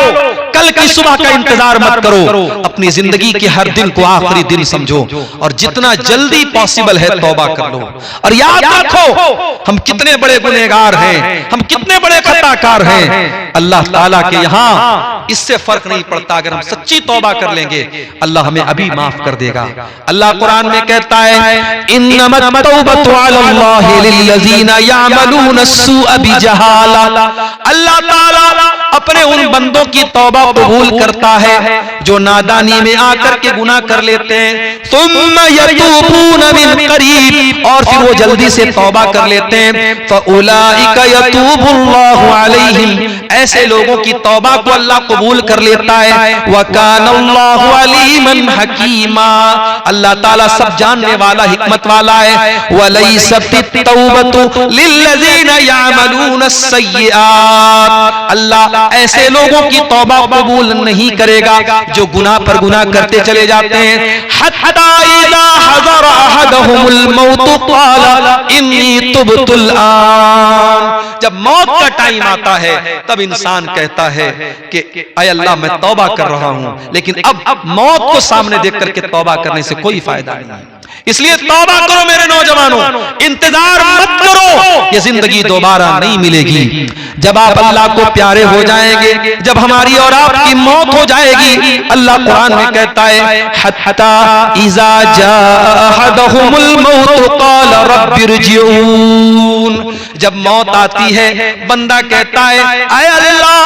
कल की सुबह का इंतजार मत करो, अपनी जिंदगी के हर दिन को आखिरी दिन समझो और जितना जल्दी पॉसिबल है तौबा कर लो। और याद रखो हम कितने बड़े गुनहगार हैं, हम कितने बड़े खताकार हैं। अल्लाह ताला के यहाँ इससे फर्क नहीं पड़ता, अगर हम सच्ची तौबा कर लेंगे अल्लाह हमें अभी माफ कर देगा। अल्लाह कुरान में कहता है इन्नमत तौबतु अलल्लाहि लिल्लज़ीना यअमलूना अस्सूअ बिजहाला। अल्लाह ताला अपने उन बंदों की तौबा कबूल करता है जो नादानी में आकर के गुनाह कर लेते हैं, सुम्मा यतूबूना मिन करीब, और फिर वो जल्दी से तौबा कर लेते हैं, फउलाइका यतूबुल्लाहु अलैहिम, ऐसे लोगों की तौबा को अल्लाह कबूल कर लेता है। व कानल्लाहु अलीमन हकीमा, अल्लाह ताला सब जानने वाला हिकमत वाला है। वलैसतित तौबतु लिल्लज़ीना यअमलूना अस्सय्यिआत, अल्लाह ऐसे लोगों की तौबा कबूल नहीं करेगा जो गुनाह पर गुनाह करते चले जाते हैं। हत्ता इज़ा हज़रा अहदहुमुल मौत क़ाला इन्नी तुब्तुल आन, जब मौत का टाइम आता है तब इंसान कहता है कि ऐ अल्लाह मैं तौबा कर रहा हूं, लेकिन अब मौत को सामने देख करके तौबा करने से कोई फायदा नहीं। इसलिए तौबा करो मेरे नौजवानों, इंतजार मत करो, ये जिंदगी दोबारा नहीं मिलेगी। जब आप अल्लाह को प्यारे हो जाएंगे, जब हमारी और आपकी मौत हो जाएगी, अल्लाह कुरान में कहता है हत्ता इज़ा जाअ अहदहुमुल मौत क़ाला रब्बिरजिऊन, जब मौत आती है बंदा कहता है ऐ अल्लाह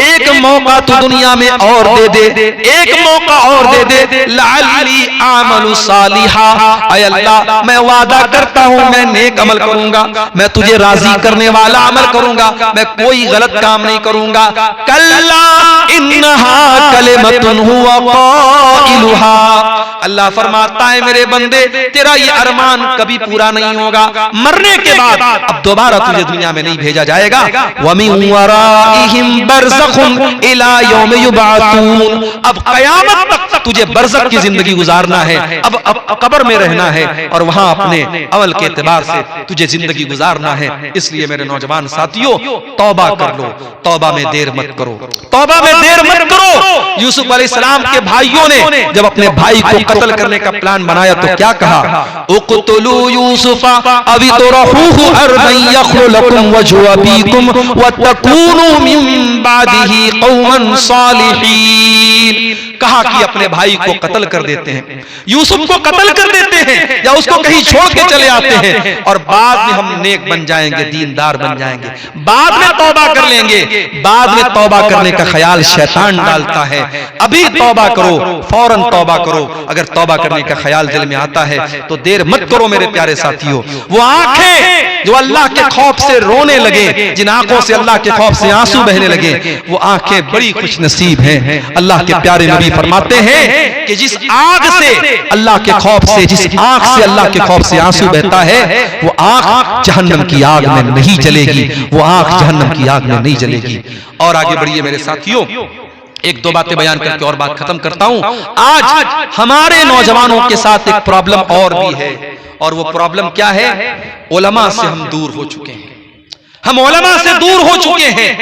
एक मौका तो दुनिया में और दे दे, एक मौका और दे दे, लअल्ली आमलु सालिहा, ऐ अल्लाह मैं वादा करता हूं मैं नेक अमल करूंगा, मैं तुझे राजी करने वाला अमल करूंगा, मैं कोई गलत काम नहीं करूंगा। कल्ला इन्नहा कलिमतुन हुवा क़ाइलुहा, अल्लाह फरमाता है मेरे बंदे तेरा ये अरमान कभी पूरा नहीं होगा, मरने के बाद अब दोबारा तुझे दुनिया में नहीं भेजा जाएगा। व मिन वराइहिम बरज़खुन इला यौम युबअतून, अब कयामत तक तुझे बरज़ख की जिंदगी गुजारना है, अब कब्र में रहना है और वहां अपने अमल के एतबार से तुझे जिंदगी गुजारना है। इसलिए मेरे नौजवान साथियों तौबा कर लो, तौबा में देर मत करो, तौबा में देर मत करो। यूसुफ अलैहिस्सलाम के भाइयों ने जब अपने भाई को कत्ल करने का प्लान बनाया तो क्या कहा, उक़्तुलू यूसुफा अवी तुरहूहु अर्दन यख्लु लकुम वजहु अबीकुम व तकूनू मिन बादिही कौमन सालिहीन, कहा कि अपने भाई को कत्ल कर देते हैं, यूसुफ को कत्ल कर देते हैं या उसको कहीं छोड़ के चले आते हैं और बाद में हम नेक बन जाएंगे, दीनदार बन जाएंगे, बाद में तौबा कर लेंगे। बाद में तौबा करने का ख्याल शैतान डालता है, अभी तौबा करो, फौरन तौबा करो। अगर तौबा करने का ख्याल दिल में आता है तो देर मत करो मेरे प्यारे साथियों। वो आंखें जो अल्लाह के खौफ से रोने लगे, जिन आंखों से अल्लाह के खौफ से आंसू बहने लगे, वो आंखें बड़ी खुश नसीब हैं। अल्लाह के प्यारे नबी फरमाते हैं कि जिस आग से अल्लाह के खौफ से, जिस आंख से अल्लाह के खौफ से आंसू बहता है, वो आंख जहन्नम की आग में नहीं जलेगी, वो आंख जहन्नम की आग में नहीं जलेगी। और आगे बढ़िए मेरे साथियों, एक दो बातें बयान करके और बात खत्म करता हूं। आज हमारे नौजवानों के साथ एक प्रॉब्लम और भी है, और वो प्रॉब्लम क्या है, उलमा से हम दूर हो चुके हैं, हम उलमा से दूर हो चुके हैं।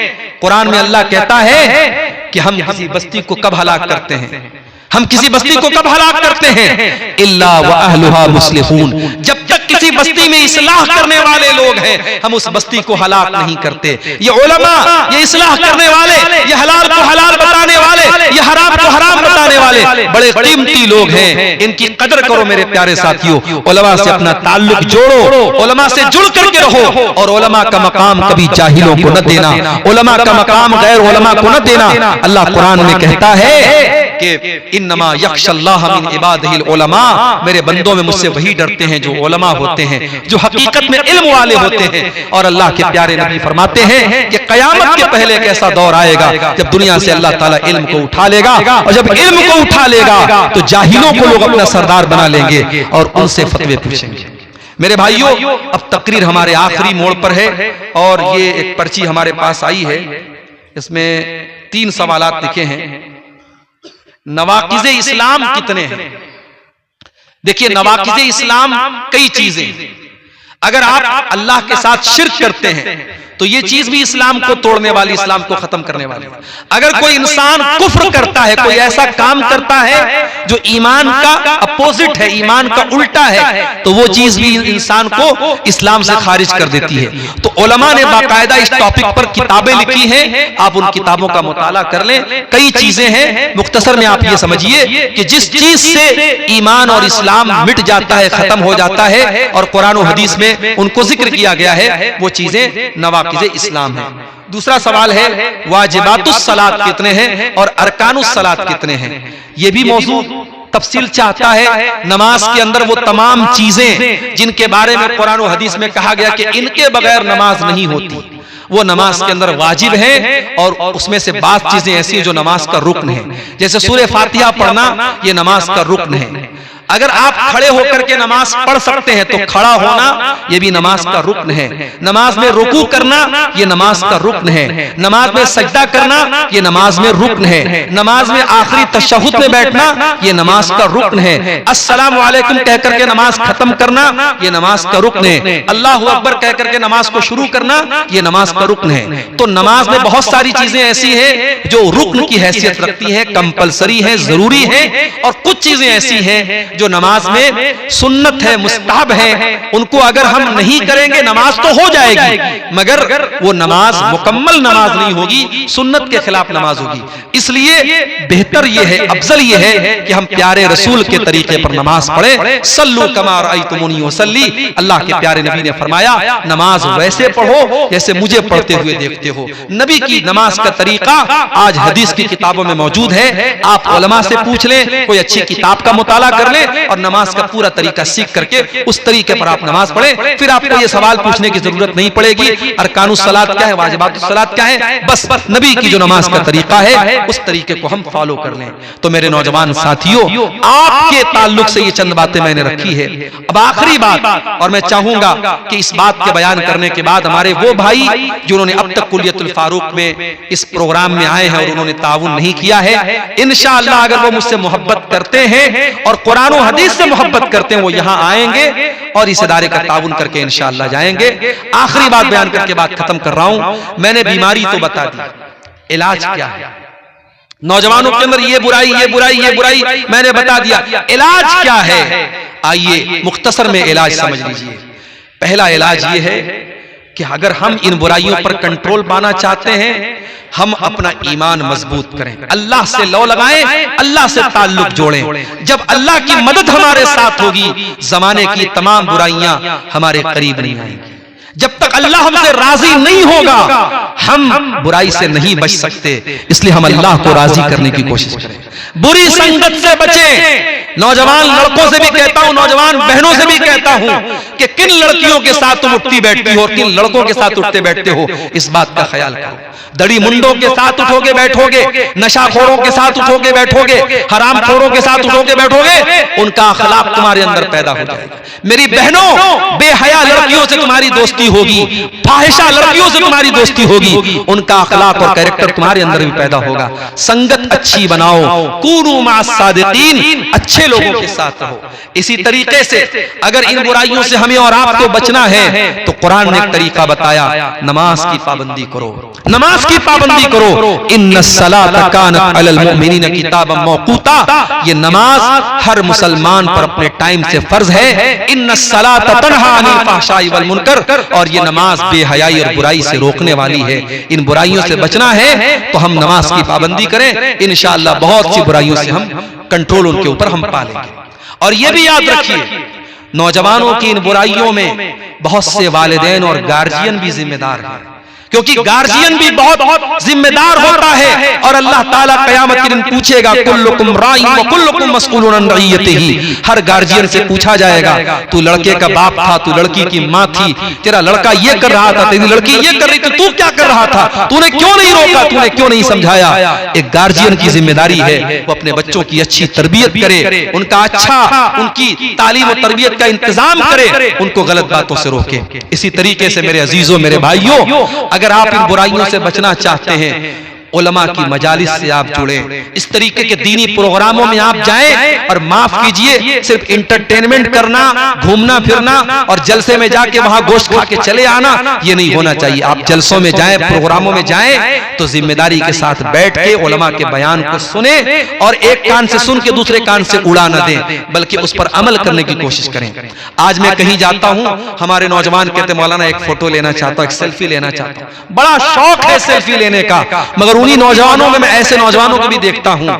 कुरान में अल्लाह कहता है कि हम किसी बस्ती को कब हलाक करते हैं, हम किसी बस्ती को कब हलाक करते हैं, इल्ला व अहलुहा मुस्लिहून, जब तक किसी बस्ती में इस्लाह करने वाले लोग हैं हम उस बस्ती को हलाक नहीं करते। ये उलमा, ये इस्लाह करने वाले, ये हलाल को हलाल बताने वाले, ये हराम को हराम बताने वाले बड़े कीमती लोग हैं, इनकी कदर करो मेरे प्यारे साथियों। उलमा से अपना ताल्लुक जोड़ो, उलमा से जुड़ करके रहो, और उलमा का मकाम कभी जाहिलों को न देना, उलमा का मकाम गैर उलमा को न देना। अल्लाह कुरान में कहता है कि इन्नमा यख्शल्लाह मिन इबादिहिल उलमा, मेरे बंदों में मुझसे वही डरते हैं जो उलमा होते हैं, जो हकीकत में इल्म वाले होते हैं। और अल्लाह के प्यारे नबी फरमाते हैं कि क़यामत के पहले एक ऐसा दौर आएगा जब दुनिया से अल्लाह ताला इल्म को उठा लेगा, और जब इल्म को उठा लेगा तो जाहिलों को लोग अपना सरदार बना लेंगे और उनसे फतवे पूछेंगे। मेरे भाइयों, अब तकरीर हमारे आखिरी मोड़ पर है और ये एक पर्ची हमारे पास आई है, इसमें 3 सवालात लिखे हैं। नवाकिज़े इस्लाम कितने हैं? देखिए, नवाकिज़े इस्लाम कई चीजें। अगर आप अल्लाह के साथ शिर्क करते हैं तो ये चीज भी इस्लाम को तोड़ने वाली, इस्लाम को खत्म करने वाली। अगर कोई इंसान कुफ्र करता है, कोई ऐसा काम करता है जो ईमान का अपोजिट है, ईमान का उल्टा है, तो वो चीज भी इंसान को इस्लाम से खारिज कर देती है। तो उलमा ने बाकायदा इस टॉपिक पर किताबें लिखी हैं, आप उन किताबों का मुताला कर लें। कई चीजें हैं, मुख्तसर में आप ये समझिए कि जिस चीज से ईमान और इस्लाम मिट जाता है, खत्म हो जाता है, और कुरान और हदीस में उनको जिक्र किया गया है, वो चीजें नवाकिज़े इस्लाम है। दूसरा सवाल है वाजिबातुस सलात कितने हैं और अरकानुस सलात कितने हैं? ये भी मौजू तफसील चाहता है। नमाज के अंदर वो तमाम चीजें जिनके बारे में कुरान और हदीस में कहा गया कि इनके बगैर नमाज नहीं होती, वो नमाज के अंदर वाजिब है, और उसमें से बात चीजें ऐसी हैं जो नमाज का रुक्न है। जैसे सूरह फातिहा पढ़ना, ये नमाज का रुक्न है। अगर आप खड़े होकर के नमाज पढ़ सकते हैं तो खड़ा होना ये भी नमाज का रुक्न है। नमाज में रुकू करना ये नमाज का रुक्न है। नमाज में सजदा करना ये नमाज में रुक्न है। नमाज में आखिरी तशहुद में बैठना ये नमाज का रुक्न है। अस्सलामु अलैकुम कह करके नमाज खत्म करना ये नमाज का रुक्न है। अल्लाहु अकबर कह करके नमाज को शुरू करना ये नमाज का रुक्न है। तो नमाज में बहुत सारी चीजें ऐसी हैं जो रुक्न की हैसियत रखती हैं, कंपलसरी है, जरूरी है, और कुछ चीजें ऐसी हैं जो नमाज में सुन्नत है, मुस्तहब है। उनको अगर हम नहीं करेंगे नमाज तो हो जाएगी, मगर वो नमाज मुकम्मल नमाज नहीं होगी, सुन्नत के खिलाफ नमाज होगी। इसलिए बेहतर ये है, अफजल ये है कि हम प्यारे रसूल के तरीके पर नमाज पढ़े। सल्लु कमा रअयतुमूनी उसल्ली, अल्लाह के प्यारे नबी ने फरमाया नमाज वैसे पढ़ो जैसे मुझे पढ़ते हुए देखते हो। नबी की नमाज का तरीका आज हदीस की किताबों में मौजूद है। आप उलमा से पूछ लें, कोई अच्छी किताब का मुताला कर लें और नमाज का पूरा तरीका सीख करके उस तरीके पर आप नमाज पढ़ें। फिर आपको ये सवाल पूछने की जरूरत नहीं पड़ेगी अरकानुस सलात क्या है, वाजिबातुस सलात क्या है। बस नबी की जो नमाज का तरीका है उस तरीके को हम फॉलो कर लें। तो मेरे नौजवान साथियों, आपके ताल्लुक से ये चंद बातें मैंने रखी है। अब आखिरी बात, और मैं चाहूंगा कि इस बात के बयान करने के बाद हमारे वो भाई जिन्होंने अब तक कुलियतुल फारूक में इस प्रोग्राम में आए हैं और उन्होंने ताउन नहीं किया है, इंशाअल्लाह अगर वो मुझसे मोहब्बत करते हैं और कुरान और हदीस से मोहब्बत करते हैं, वो यहां आएंगे और इस इदारे का ताउन करके इंशाअल्लाह जाएंगे। आखिरी बात बयान करके बात खत्म कर रहा हूं। मैंने बीमारी तो बता दी, इलाज क्या है? नौजवानों के अंदर ये बुराई, ये बुराई, ये बुराई मैंने बता दिया, इलाज क्या है? आइए मुख्तसर में इलाज समझ लीजिए। पहला इलाज ये है कि अगर हम इन बुराइयों पर कंट्रोल पाना चाहते हैं, हम अपना ईमान मजबूत करें, अल्लाह से लौ लगाएं, अल्लाह से ताल्लुक जोड़ें। जब अल्लाह की मदद हमारे साथ होगी, जमाने की तमाम बुराइयां हमारे करीब नहीं आएंगी। जब तक अल्लाह हमसे राजी नहीं होगा, हम बुराई से नहीं बच सकते। इसलिए हम अल्लाह को राजी करने की कोशिश करें। बुरी संगत से बचें। नौजवान लड़कों से भी कहता हूं, नौजवान बहनों से भी कहता हूं कि किन लड़कियों के साथ तुम उठती बैठती हो और किन लड़कों के साथ उठते बैठते हो, इस बात का ख्याल करो। दड़ी मुंडों के साथ उठोगे बैठोगे, नशाखोरों के साथ उठोगे बैठोगे, हरामखोरों के साथ उठोगे बैठोगे, उनका अखलाक तुम्हारे अंदर पैदा हो जाएगा। मेरी बहनों, बेहया लड़कियों से तुम्हारी दोस्ती होगी, फाहिशा लड़कियों से तुम्हारी दोस्ती होगी, उनका अखलाक और कैरेक्टर तुम्हारे अंदर भी पैदा होगा। संगत अच्छी बनाओ, कूनू मा सादिकीन, अच्छे लोगों के साथ रहो। इसी तरीके से अगर इन बुराइयों से हमें और आपको बचना है तो कुरान ने एक तरीका बताया, नमाज की पाबंदी करो, नमाज की पाबंदी करो। इन्नस्सलाता कानत अलल मुमिनीना किताबन मौकूता, ये नमाज हर मुसलमान पर अपने टाइम से फर्ज है। इन्नस्सलाता तन्हा अनिल फहशाई वल मुनकर, और ये नमाज बेहयाई और बुराई से रोकने वाली है। इन बुराइयों से बचना है तो हम नमाज की पाबंदी करें, इंशाअल्लाह बहुत सी बुराइयों से हम कंट्रोल उनके ऊपर हम पालेंगे। और ये भी याद रखिए, नौजवानों की इन बुराइयों में बहुत से वालिदैन और गार्जियन भी जिम्मेदार हैं। क्योंकि गार्जियन भी बहुत जिम्मेदार होता है और अल्लाह ताला कयामत के दिन पूछेगा, कुल्लुकुम राइन व कुल्लुकुम मसऊलुन अन रइयतिही। हर गार्जियन से पूछा जाएगा, तू लड़के का बाप था, तू लड़की की माँ थी, तेरा लड़का ये कर रहा था, तेरी लड़की ये कर रही थी, तू क्या कर रहा था, तूने क्यों नहीं रोका, तूने क्यों नहीं समझाया। एक गार्जियन की जिम्मेदारी है वो अपने बच्चों की अच्छी तरबियत करे, उनका अच्छा उनकी तालीम और तरबियत का इंतजाम करे, उनको गलत बातों से रोके। इसी तरीके से मेरे अजीजों, मेरे भाइयों, अगर आप इन बुराइयों से बचना चाहते हैं, उलमा की मजालिस से आप जुड़े, इस तरीके के दीनी प्रोग्रामों में आप जाएं। और माफ कीजिए, सिर्फ इंटरटेनमेंट करना, घूमना फिरना और जलसे में जाके वहां गोश्त खा के चले आना, ये नहीं होना चाहिए। आप जलसों में जाएं, प्रोग्रामों में जाएं तो जिम्मेदारी के साथ बैठ के उलमा के बयान को सुने और एक कान से सुन के दूसरे कान से उड़ा न दें, बल्कि उस पर अमल करने की कोशिश करें। आज मैं कहीं जाता हूं, हमारे नौजवान कहते मौलाना एक फोटो लेना चाहता हूं, एक सेल्फी लेना चाहता हूं। बड़ा शौक है सेल्फी लेने का, मगर उन्हीं नौजवानों में मैं ऐसे नौजवानों को भी देखता हूं,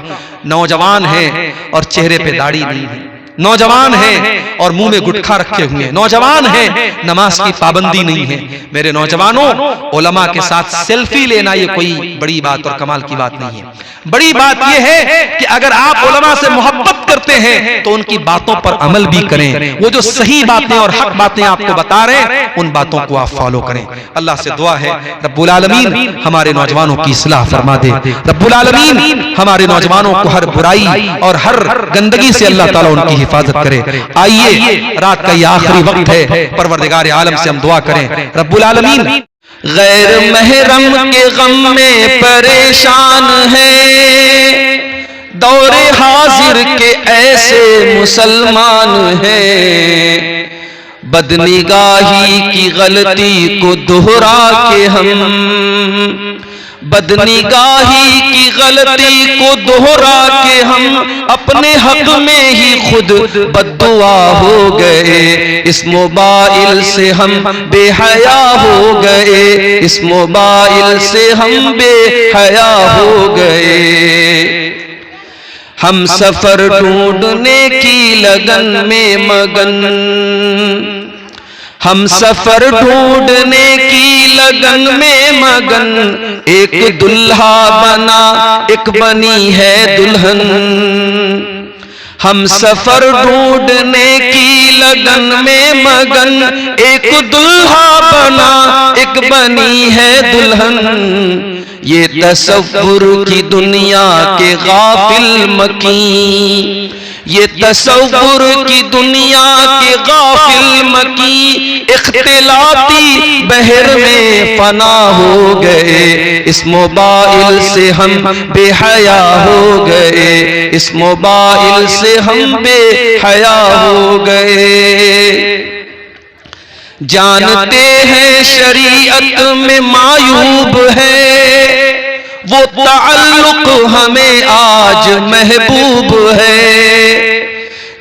नौजवान हैं और चेहरे पे दाढ़ी नहीं है, नौजवान हैं और मुंह में गुटखा रखे हुए हैं, नौजवान हैं, नमाज की पाबंदी नहीं है। मेरे नौजवानों, उलमा के साथ सेल्फी लेना ये कोई बड़ी बात और कमाल की बात नहीं है। बड़ी बात यह है कि अगर आप उलमा से मोहब्बत करते हैं तो उनकी बातों पर अमल भी करें। वो जो सही बातें और हक बातें आपको बता रहे हैं, उन बातों को आप फॉलो करें। अल्लाह से दुआ है, रब्बुल आलमीन हमारे नौजवानों की इस्लाह फरमा दे। रब्बुल आलमीन हमारे नौजवानों को हर बुराई और हर गंदगी से अल्लाह ताला उनकी हिफाजत करे। आइए, रात का ये आखिरी वक्त है, परवरदिगार आलम से हम दुआ करें, रब्बुल आलमीन गैर महरम के गम में परेशान है, दौरे हाजिर के ऐसे मुसलमान हैं, बदनिगाही की गलती को दोहरा के हम, बदनिगाही की गलती को दोहरा के हम अपने हक में ही खुद बद्दुआ हो गए। इस मोबाइल से हम बेहया हो गए, इस मोबाइल से हम बेहया हो गए। हम सफर ढूंढने की लगन में मगन, हम सफर ढूंढने की लगन में मगन, एक दुल्हा बना एक बनी है दुल्हन। हम सफर ढूंढने की लगन में मगन, एक दुल्हा बना एक बनी है दुल्हन। ये तसव्वुर की दुनिया के गाफिल मकी, ये तसव्वुर की दुनिया के गाफिल मकी, इख्तिलाती बहर में फना हो गए। इस मोबाइल से हम बेहया हो गए, इस मोबाइल से हम बेहया हो गए। जानते हैं शरीयत में मायूब है, वो ताल्लुक हमें आज महबूब है।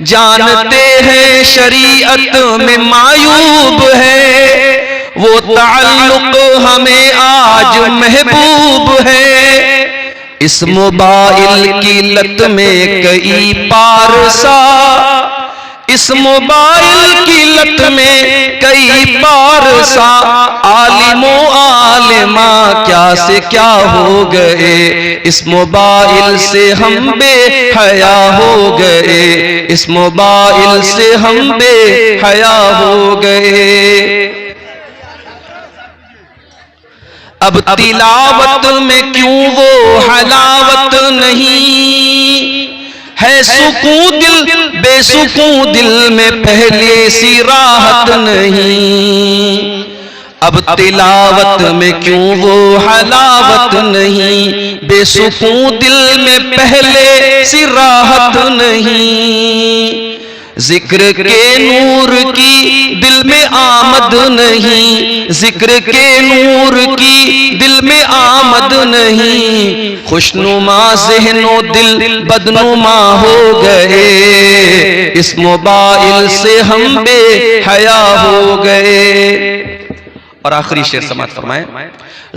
जानते हैं शरीयत में मायूब है, वो ताल्लुक हमें आज महबूब है। इस मोबाइल की लत में कई पारसा, इस मोबाइल की लत में कई पारसा, आलिमो आलिमा क्या से क्या हो गए। इस मोबाइल से हम बेहया हो गए, इस मोबाइल से हम बेहया हो गए। अब तिलावत में क्यों वो हलावत नहीं है, सुकून दिल बेसुकून दिल में पहले सी राहत नहीं। अब तिलावत में क्यों वो हलावत नहीं, बेसुकून दिल में पहले सी राहत नहीं। जिक्र के नूर की दिल में आमद नहीं, जिक्र के नूर की दिल में आमद नहीं। खुशनुमा ज़हनो दिल बदनुमा हो गए, इस मोबाइल से हम बेहया हो गए। और आखिरी शेर समाअत फरमाएं,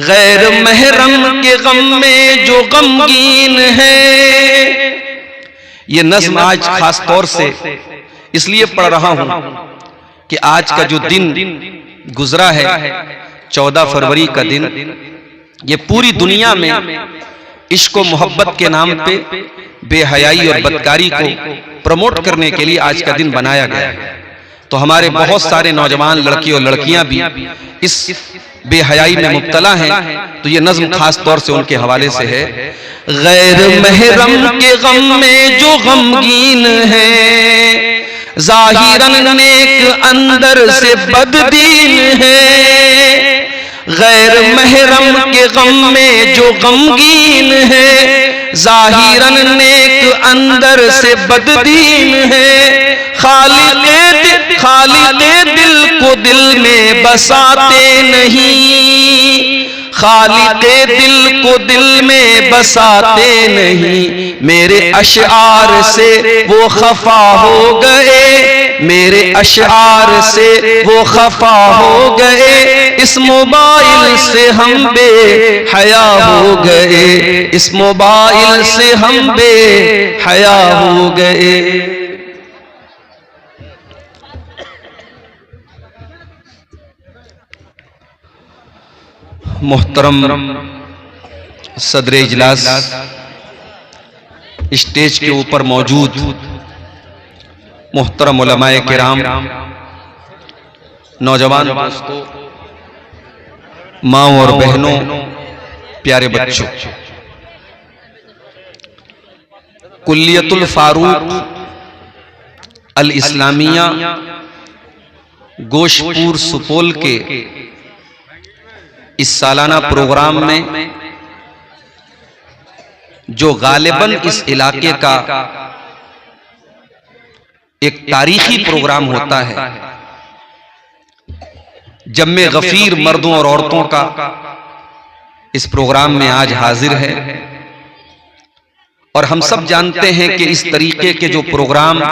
गैर महरम के गम में जो गमगीन है। ये नज़्म आज खास तौर से इसलिए पढ़ रहा हूं कि आज का जो दिन गुजरा है, 14 फरवरी का दिन ये पूरी दुनिया में इश्क व मोहब्बत के नाम पे बेहयाई और बदकारी को प्रमोट करने के लिए आज का दिन बनाया गया है। तो हमारे बहुत सारे नौजवान लड़के और लड़कियां भी इस बेहयाई में मुब्तला हैं। तो ये नज्म खास तौर से उनके हवाले से है। गैर महरम के गम में जो गमगीन है, ज़ाहिरन नेक अंदर से बददीन है। गैर महरम के गम में जो गमगीन है, ज़ाहिरन नेक अंदर से बददीन है। खालिक़े दिल को दिल में बसाते नहीं, खालिक़े दिल को दिल में बसाते नहीं। मेरे अशआर से वो खफा हो गए, मेरे अशआर से वो खफा हो गए। इस मोबाइल से हम बेहया हो गए, इस मोबाइल से हम बेहया हो गए। मोहतरम सदर इजलास, स्टेज के ऊपर मौजूद मोहतरम उलमाए किराम, नौजवान दोस्तों, माओ और बहनों, प्यारे बच्चों, कुल्लियतुल फारूक अल इस्लामिया गोशपुर सुपौल के इस सालाना प्रोग्राम में जो गालिबन इस इलाके का एक तारीखी प्रोग्राम होता है, जम्मे गफीर मर्दों और औरतों का इस प्रोग्राम में आज हाजिर है। और हम सब जानते हैं कि इस तरीके के जो प्रोग्राम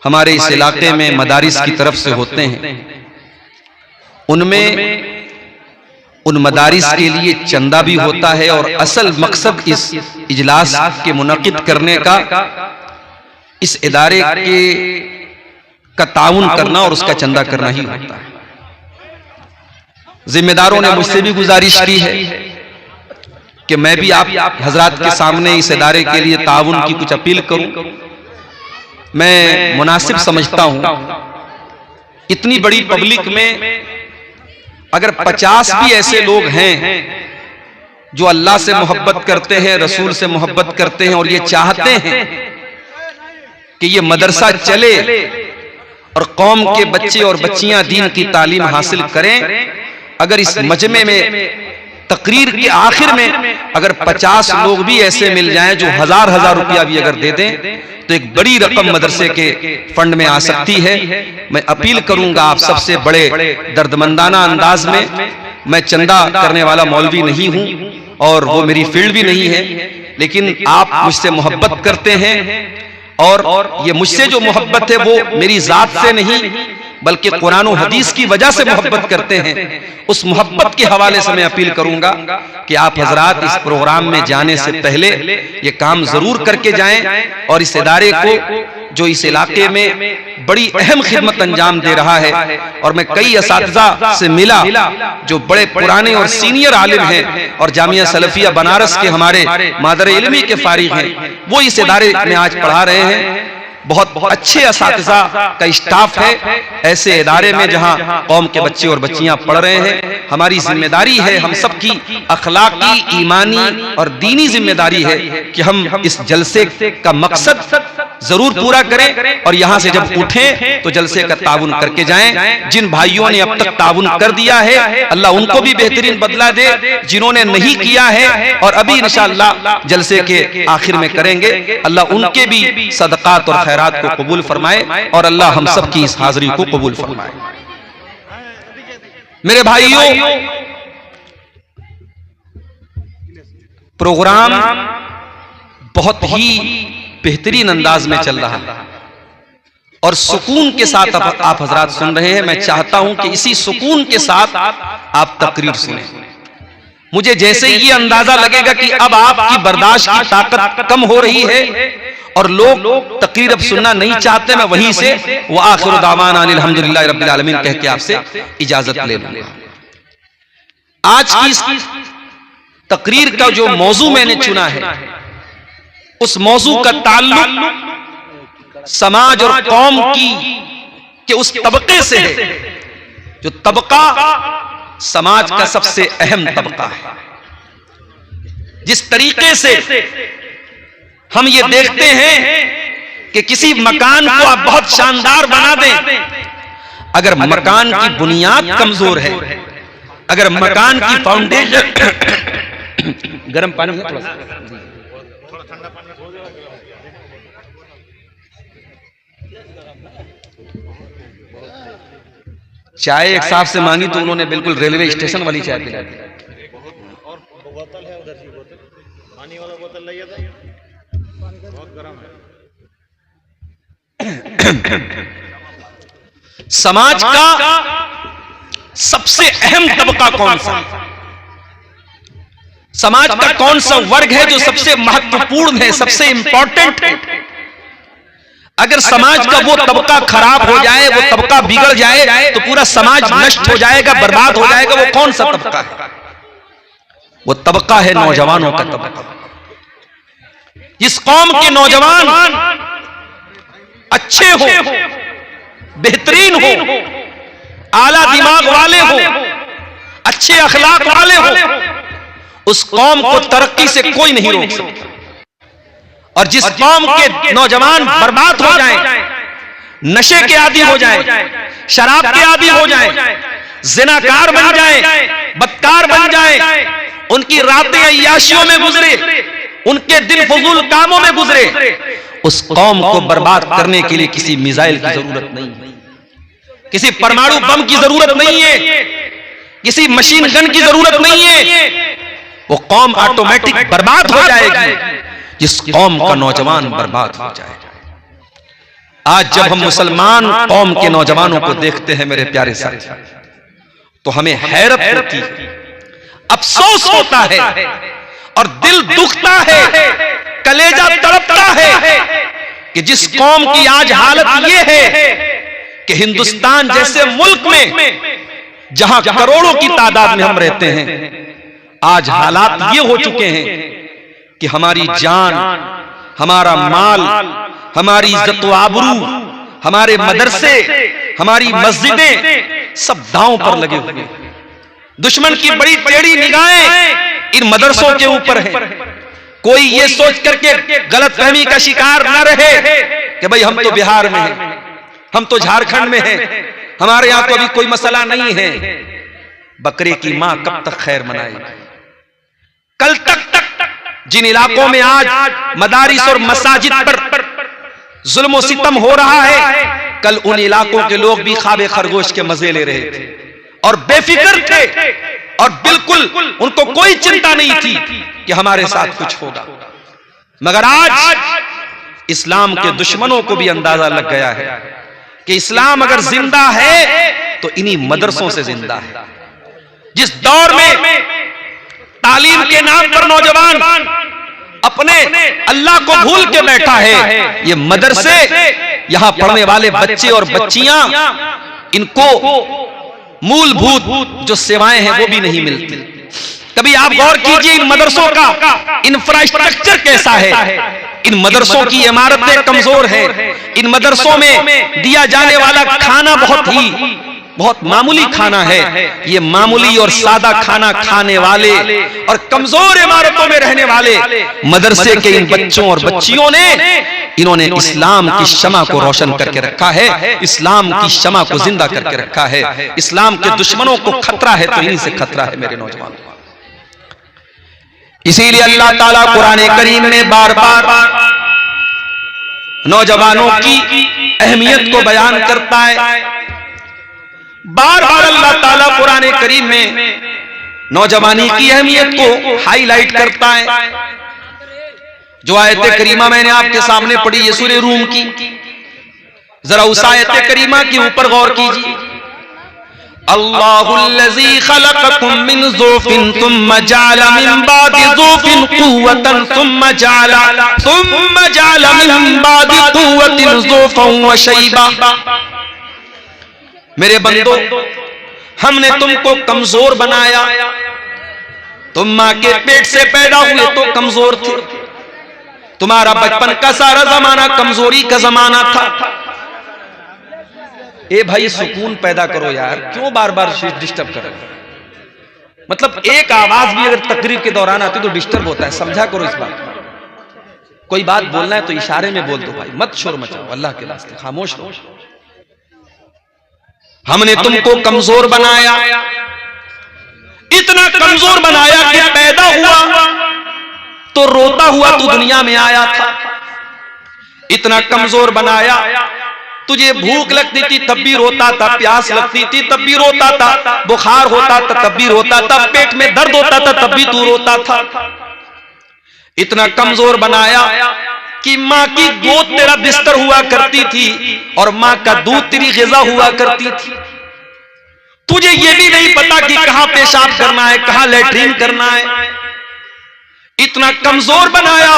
हमारे इस इलाके में मदारिस की तरफ से होते हैं, उनमें उन मदारिस के लिए चंदा भी होता है और असल मकसद इस इजलास के मुनक़िद करने का इस इदारे के का ताउन करना और उसका चंदा करना ही होता है। जिम्मेदारों ने मुझसे भी गुजारिश की है कि मैं भी आप हजरात के सामने इस इदारे के लिए ताउन की कुछ अपील करूं। मैं मुनासिब समझता हूं, इतनी बड़ी पब्लिक में अगर 50 भी ऐसे लोग हैं जो अल्लाह से मोहब्बत करते हैं, रसूल से मोहब्बत करते हैं और ये चाहते हैं कि ये मदरसा चले और कौम के बच्चे और बच्चियां दीन की तालीम हासिल करें, अगर इस मजमे में तकरीर के आखिर में अगर 50 लोग भी ऐसे मिल जाएं जो हजार रुपया भी अगर दे दें, तो एक बड़ी रकम मदरसे के फंड में आ सकती है। मैं अपील करूंगा आप सबसे, बड़े दर्दमंदाना अंदाज में, मैं चंदा करने वाला मौलवी नहीं हूं और वो मेरी फील्ड भी नहीं है, लेकिन आप मुझसे मोहब्बत करते हैं और ये मुझसे जो मोहब्बत है वो मेरी जात से नहीं बल्कि कुरान और हदीस की वजह से मोहब्बत करते हैं। उस मोहब्बत के हवाले से मैं अपील करूंगा कि आप हजरात इस प्रोग्राम में जाने से पहले ये काम जरूर करके जाएं और इस इदारे को जो इस इलाके में बड़ी अहम खिदमत अंजाम दे रहा है, और मैं कई असातिज़ा से मिला जो बड़े पुराने और सीनियर आलिम हैं और जामिया सलफिया बनारस के हमारे मादर इल्मी के फारिग हैं, वो इस इदारे में आज पढ़ा रहे हैं। बहुत अच्छे असातिज़ा का स्टाफ है ऐसे इदारे में जहां कौम के बच्चे और बच्चियां पढ़ रहे हैं। हमारी जिम्मेदारी है, हम सबकी अखलाकी, ईमानी और दीनी जिम्मेदारी है कि हम इस जलसे का मकसद जरूर पूरा करें और यहां से जब उठें तो जलसे का ताउन करके जाएं। जिन भाइयों ने अब तक ताउन कर दिया है, अल्लाह उनको भी बेहतरीन बदला दे। जिन्होंने नहीं किया है और अभी इंशाअल्लाह जलसे के आखिर में करेंगे, अल्लाह उनके भी सदकात और खैरात को कबूल फरमाए और अल्लाह हम सब की इस हाजिरी को कबूल फरमाए। मेरे भाइयों, प्रोग्राम बहुत ही बेहतरीन अंदाज में चल रहा है और सुकून के साथ आप हजरात सुन रहे हैं। मैं चाहता हूं कि इसी सुकून के साथ आप तकरीर सुने। मुझे जैसे ये अंदाजा लगेगा कि अब आपकी बर्दाश्त की ताकत कम हो रही है और लोग तकरीर अब सुनना नहीं चाहते, मैं वहीं से व आखिरु दावाना अनिल हम्दुलिल्लाहि रब्बिल आलमीन कह के आपसे इजाजत ले लूंगा। आज की इस तकरीर का जो मौजू मैंने चुना है, उस मौजू का ताल्लुक समाज और कौम के उस तबके से है जो तबका समाज का सबसे अहम तबका है। जिस तरीके से हम ये देखते हैं कि किसी मकान को आप बहुत शानदार बना दें, अगर मकान की बुनियाद कमजोर है, अगर मकान की फाउंडेशन गर्म पानी है थोड़ा सा, चाय एक साहब से मांगी तो उन्होंने बिल्कुल रेलवे स्टेशन वाली चाय पिला दी। और बोतल है उधर की बोतल, पानी वाला बोतल ले था, बहुत गर्म है। समाज का सबसे अहम तबका कौन सा, समाज का कौन सा वर्ग है जो सबसे महत्वपूर्ण है, सबसे इंपॉर्टेंट है? अगर समाज का वो तबका खराब हो जाए, वो तबका बिगड़ जाए, तो पूरा समाज नष्ट हो जाएगा, बर्बाद हो जाएगा। वो कौन सा तबका है? वो तबका है नौजवानों का तबका। जिस कौम के नौजवान अच्छे हो, बेहतरीन हो, आला दिमाग वाले हो, अच्छे अखलाक वाले हो, उस कौम को तरक्की से कोई नहीं रोक सकता। और जिस कौम के नौजवान बर्बाद हो जाएं, नशे के आदी हो जाएं, शराब के आदी हो जाएं, जिनाकार बन जाएं, बदकार बन जाएं, उनकी रातें अय्याशियों में गुजरे, उनके दिन फजूल कामों में गुजरे, उस कौम को बर्बाद करने के लिए किसी मिसाइल की जरूरत नहीं है, किसी परमाणु बम की जरूरत नहीं है, किसी मशीन गन की जरूरत नहीं है। वो कौम ऑटोमेटिक बर्बाद हो जाएगी जिस कौम का नौजवान बर्बाद हो जाए। आज जब हम मुसलमान कौम के नौजवानों को देखते हैं मेरे प्यारे साथी, तो हमें हैरत होती है, अफसोस होता है और दिल दुखता है, कलेजा तड़पता है कि जिस कौम की आज हालत यह है कि हिंदुस्तान जैसे मुल्क में जहां करोड़ों की तादाद में हम रहते हैं, आज हालात ये हो चुके हैं कि हमारी जान, हमारा माल, हमारी इज्जत व आबरू, हमारे मदरसे, हमारी मस्जिदें सब दांव पर लगे हुए हैं। दुश्मन की बड़ी टेढ़ी निगाहें इन मदरसों के ऊपर है। कोई ये सोच करके गलतफहमी का शिकार न रहे कि भाई हम तो बिहार में हैं, हम तो झारखंड में हैं, हमारे यहां तो अभी कोई मसला नहीं है। बकरे की मां कब तक खैर मनाएगी? कल तक जिन इलाकों में आज मदारिस और मसाजिद पर जुल्म सितम हो रहा है, कल उन इलाकों के लोग भी ख्वाबे खरगोश के मजे ले रहे थे और बेफिक्र थे और बिल्कुल उनको कोई चिंता नहीं थी कि हमारे साथ कुछ होगा। मगर आज इस्लाम के दुश्मनों को भी अंदाजा लग गया है कि इस्लाम अगर जिंदा है तो इन्हीं मदरसों से जिंदा है। जिस दौर में तालीम के नाम पर नौजवान अपने अल्लाह को भूल के बैठा है, ये मदरसे, यहां पढ़ने वाले बच्चे और बच्चियां, इनको मूलभूत जो सेवाएं हैं वो भी नहीं मिलती। कभी आप गौर कीजिए इन मदरसों का इंफ्रास्ट्रक्चर कैसा है। इन मदरसों की इमारतें कमजोर है, इन मदरसों में दिया जाने वाला खाना बहुत मामूली खाना है। ये मामूली और सादा खाना खाने वाले और कमजोर इमारतों में रहने वाले मदरसे के इन बच्चों और बच्चियों ने, इन्होंने इस्लाम की शमा को रोशन करके रखा है, इस्लाम की शमा को जिंदा करके रखा है। इस्लाम के दुश्मनों को खतरा है तो इन्हीं से खतरा है मेरे नौजवानों। इसीलिए अल्लाह ताला कुरान करीम में बार बार नौजवानों की अहमियत को बयान करता है। बार बार अल्लाह ताला कुरान करीम में नौजवानी की अहमियत को हाईलाइट करता है। जो आयत करीमा मैंने आपके सामने पढ़ी ये सूरह रूम की, जरा उस आयत करीमा के ऊपर गौर कीजिए। अल्लाहुल्लज़ी खलक़कुम मिन ज़ुफ़िन सुम्मा जअला मिन बादि ज़ुफ़िन क़ुव्वतन सुम्मा जअला मिन बादि क़ुव्वतिन ज़ुफ़न व शैबा। मेरे बंदो, हमने तुमको कमजोर बनाया, तुम मां के पेट से पैदा हुए तो कमजोर थे, तुम्हारा बचपन का सारा जमाना कमजोरी का जमाना था। ए भाई सुकून पैदा करो यार, क्यों बार बार डिस्टर्ब कर रहे हो? मतलब एक आवाज भी अगर तकरीर के दौरान आती तो डिस्टर्ब होता है, समझा करो इस बात को। कोई बात बोलना है तो इशारे में बोल दो भाई, मत शोर मचाओ, अल्लाह के वास्ते खामोश रहो। हमने तुमको कमजोर बनाया, इतना कमजोर बनाया कि पैदा हुआ तो रोता हुआ तू दुनिया में आया था। इतना कमजोर बनाया, तुझे भूख लगती थी तब भी रोता था, प्यास लगती थी तब भी रोता था, बुखार होता था तब भी रोता था, पेट में दर्द होता था तब भी तू रोता था। इतना कमजोर बनाया कि मां की गोद तेरा बिस्तर हुआ करती थी और मां का दूध तेरी ग़िज़ा हुआ करती थी। तुझे यह भी नहीं पता कि कहां पेशाब करना है, कहां लैट्रीन करना है। इतना कमजोर बनाया,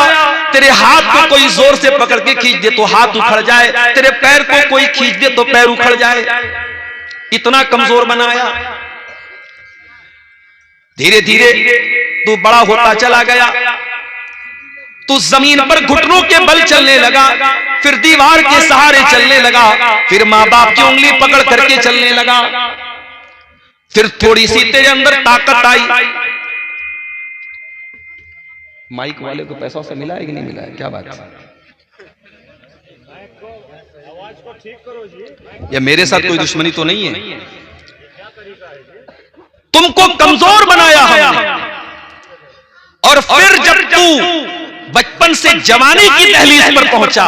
तेरे हाथ को कोई जोर से पकड़ के खींच दे तो हाथ उखड़ जाए, तेरे पैर को कोई खींच दे तो पैर उखड़ जाए। इतना कमजोर बनाया। धीरे धीरे तू बड़ा होता चला गया, तू जमीन पर घुटनों के बल चलने लगा, फिर दीवार के सहारे चलने लगा, फिर मां बाप की उंगली पकड़ करके चलने लगा, फिर थोड़ी सी तेरे अंदर ताकत आई। माइक वाले को पैसों से मिला है कि नहीं मिला है? क्या बात है? या मेरे साथ कोई दुश्मनी तो नहीं है? तुमको कमजोर बनाया हमने, और फिर जब तू बचपन से जवानी की दहलीज पर पहुंचा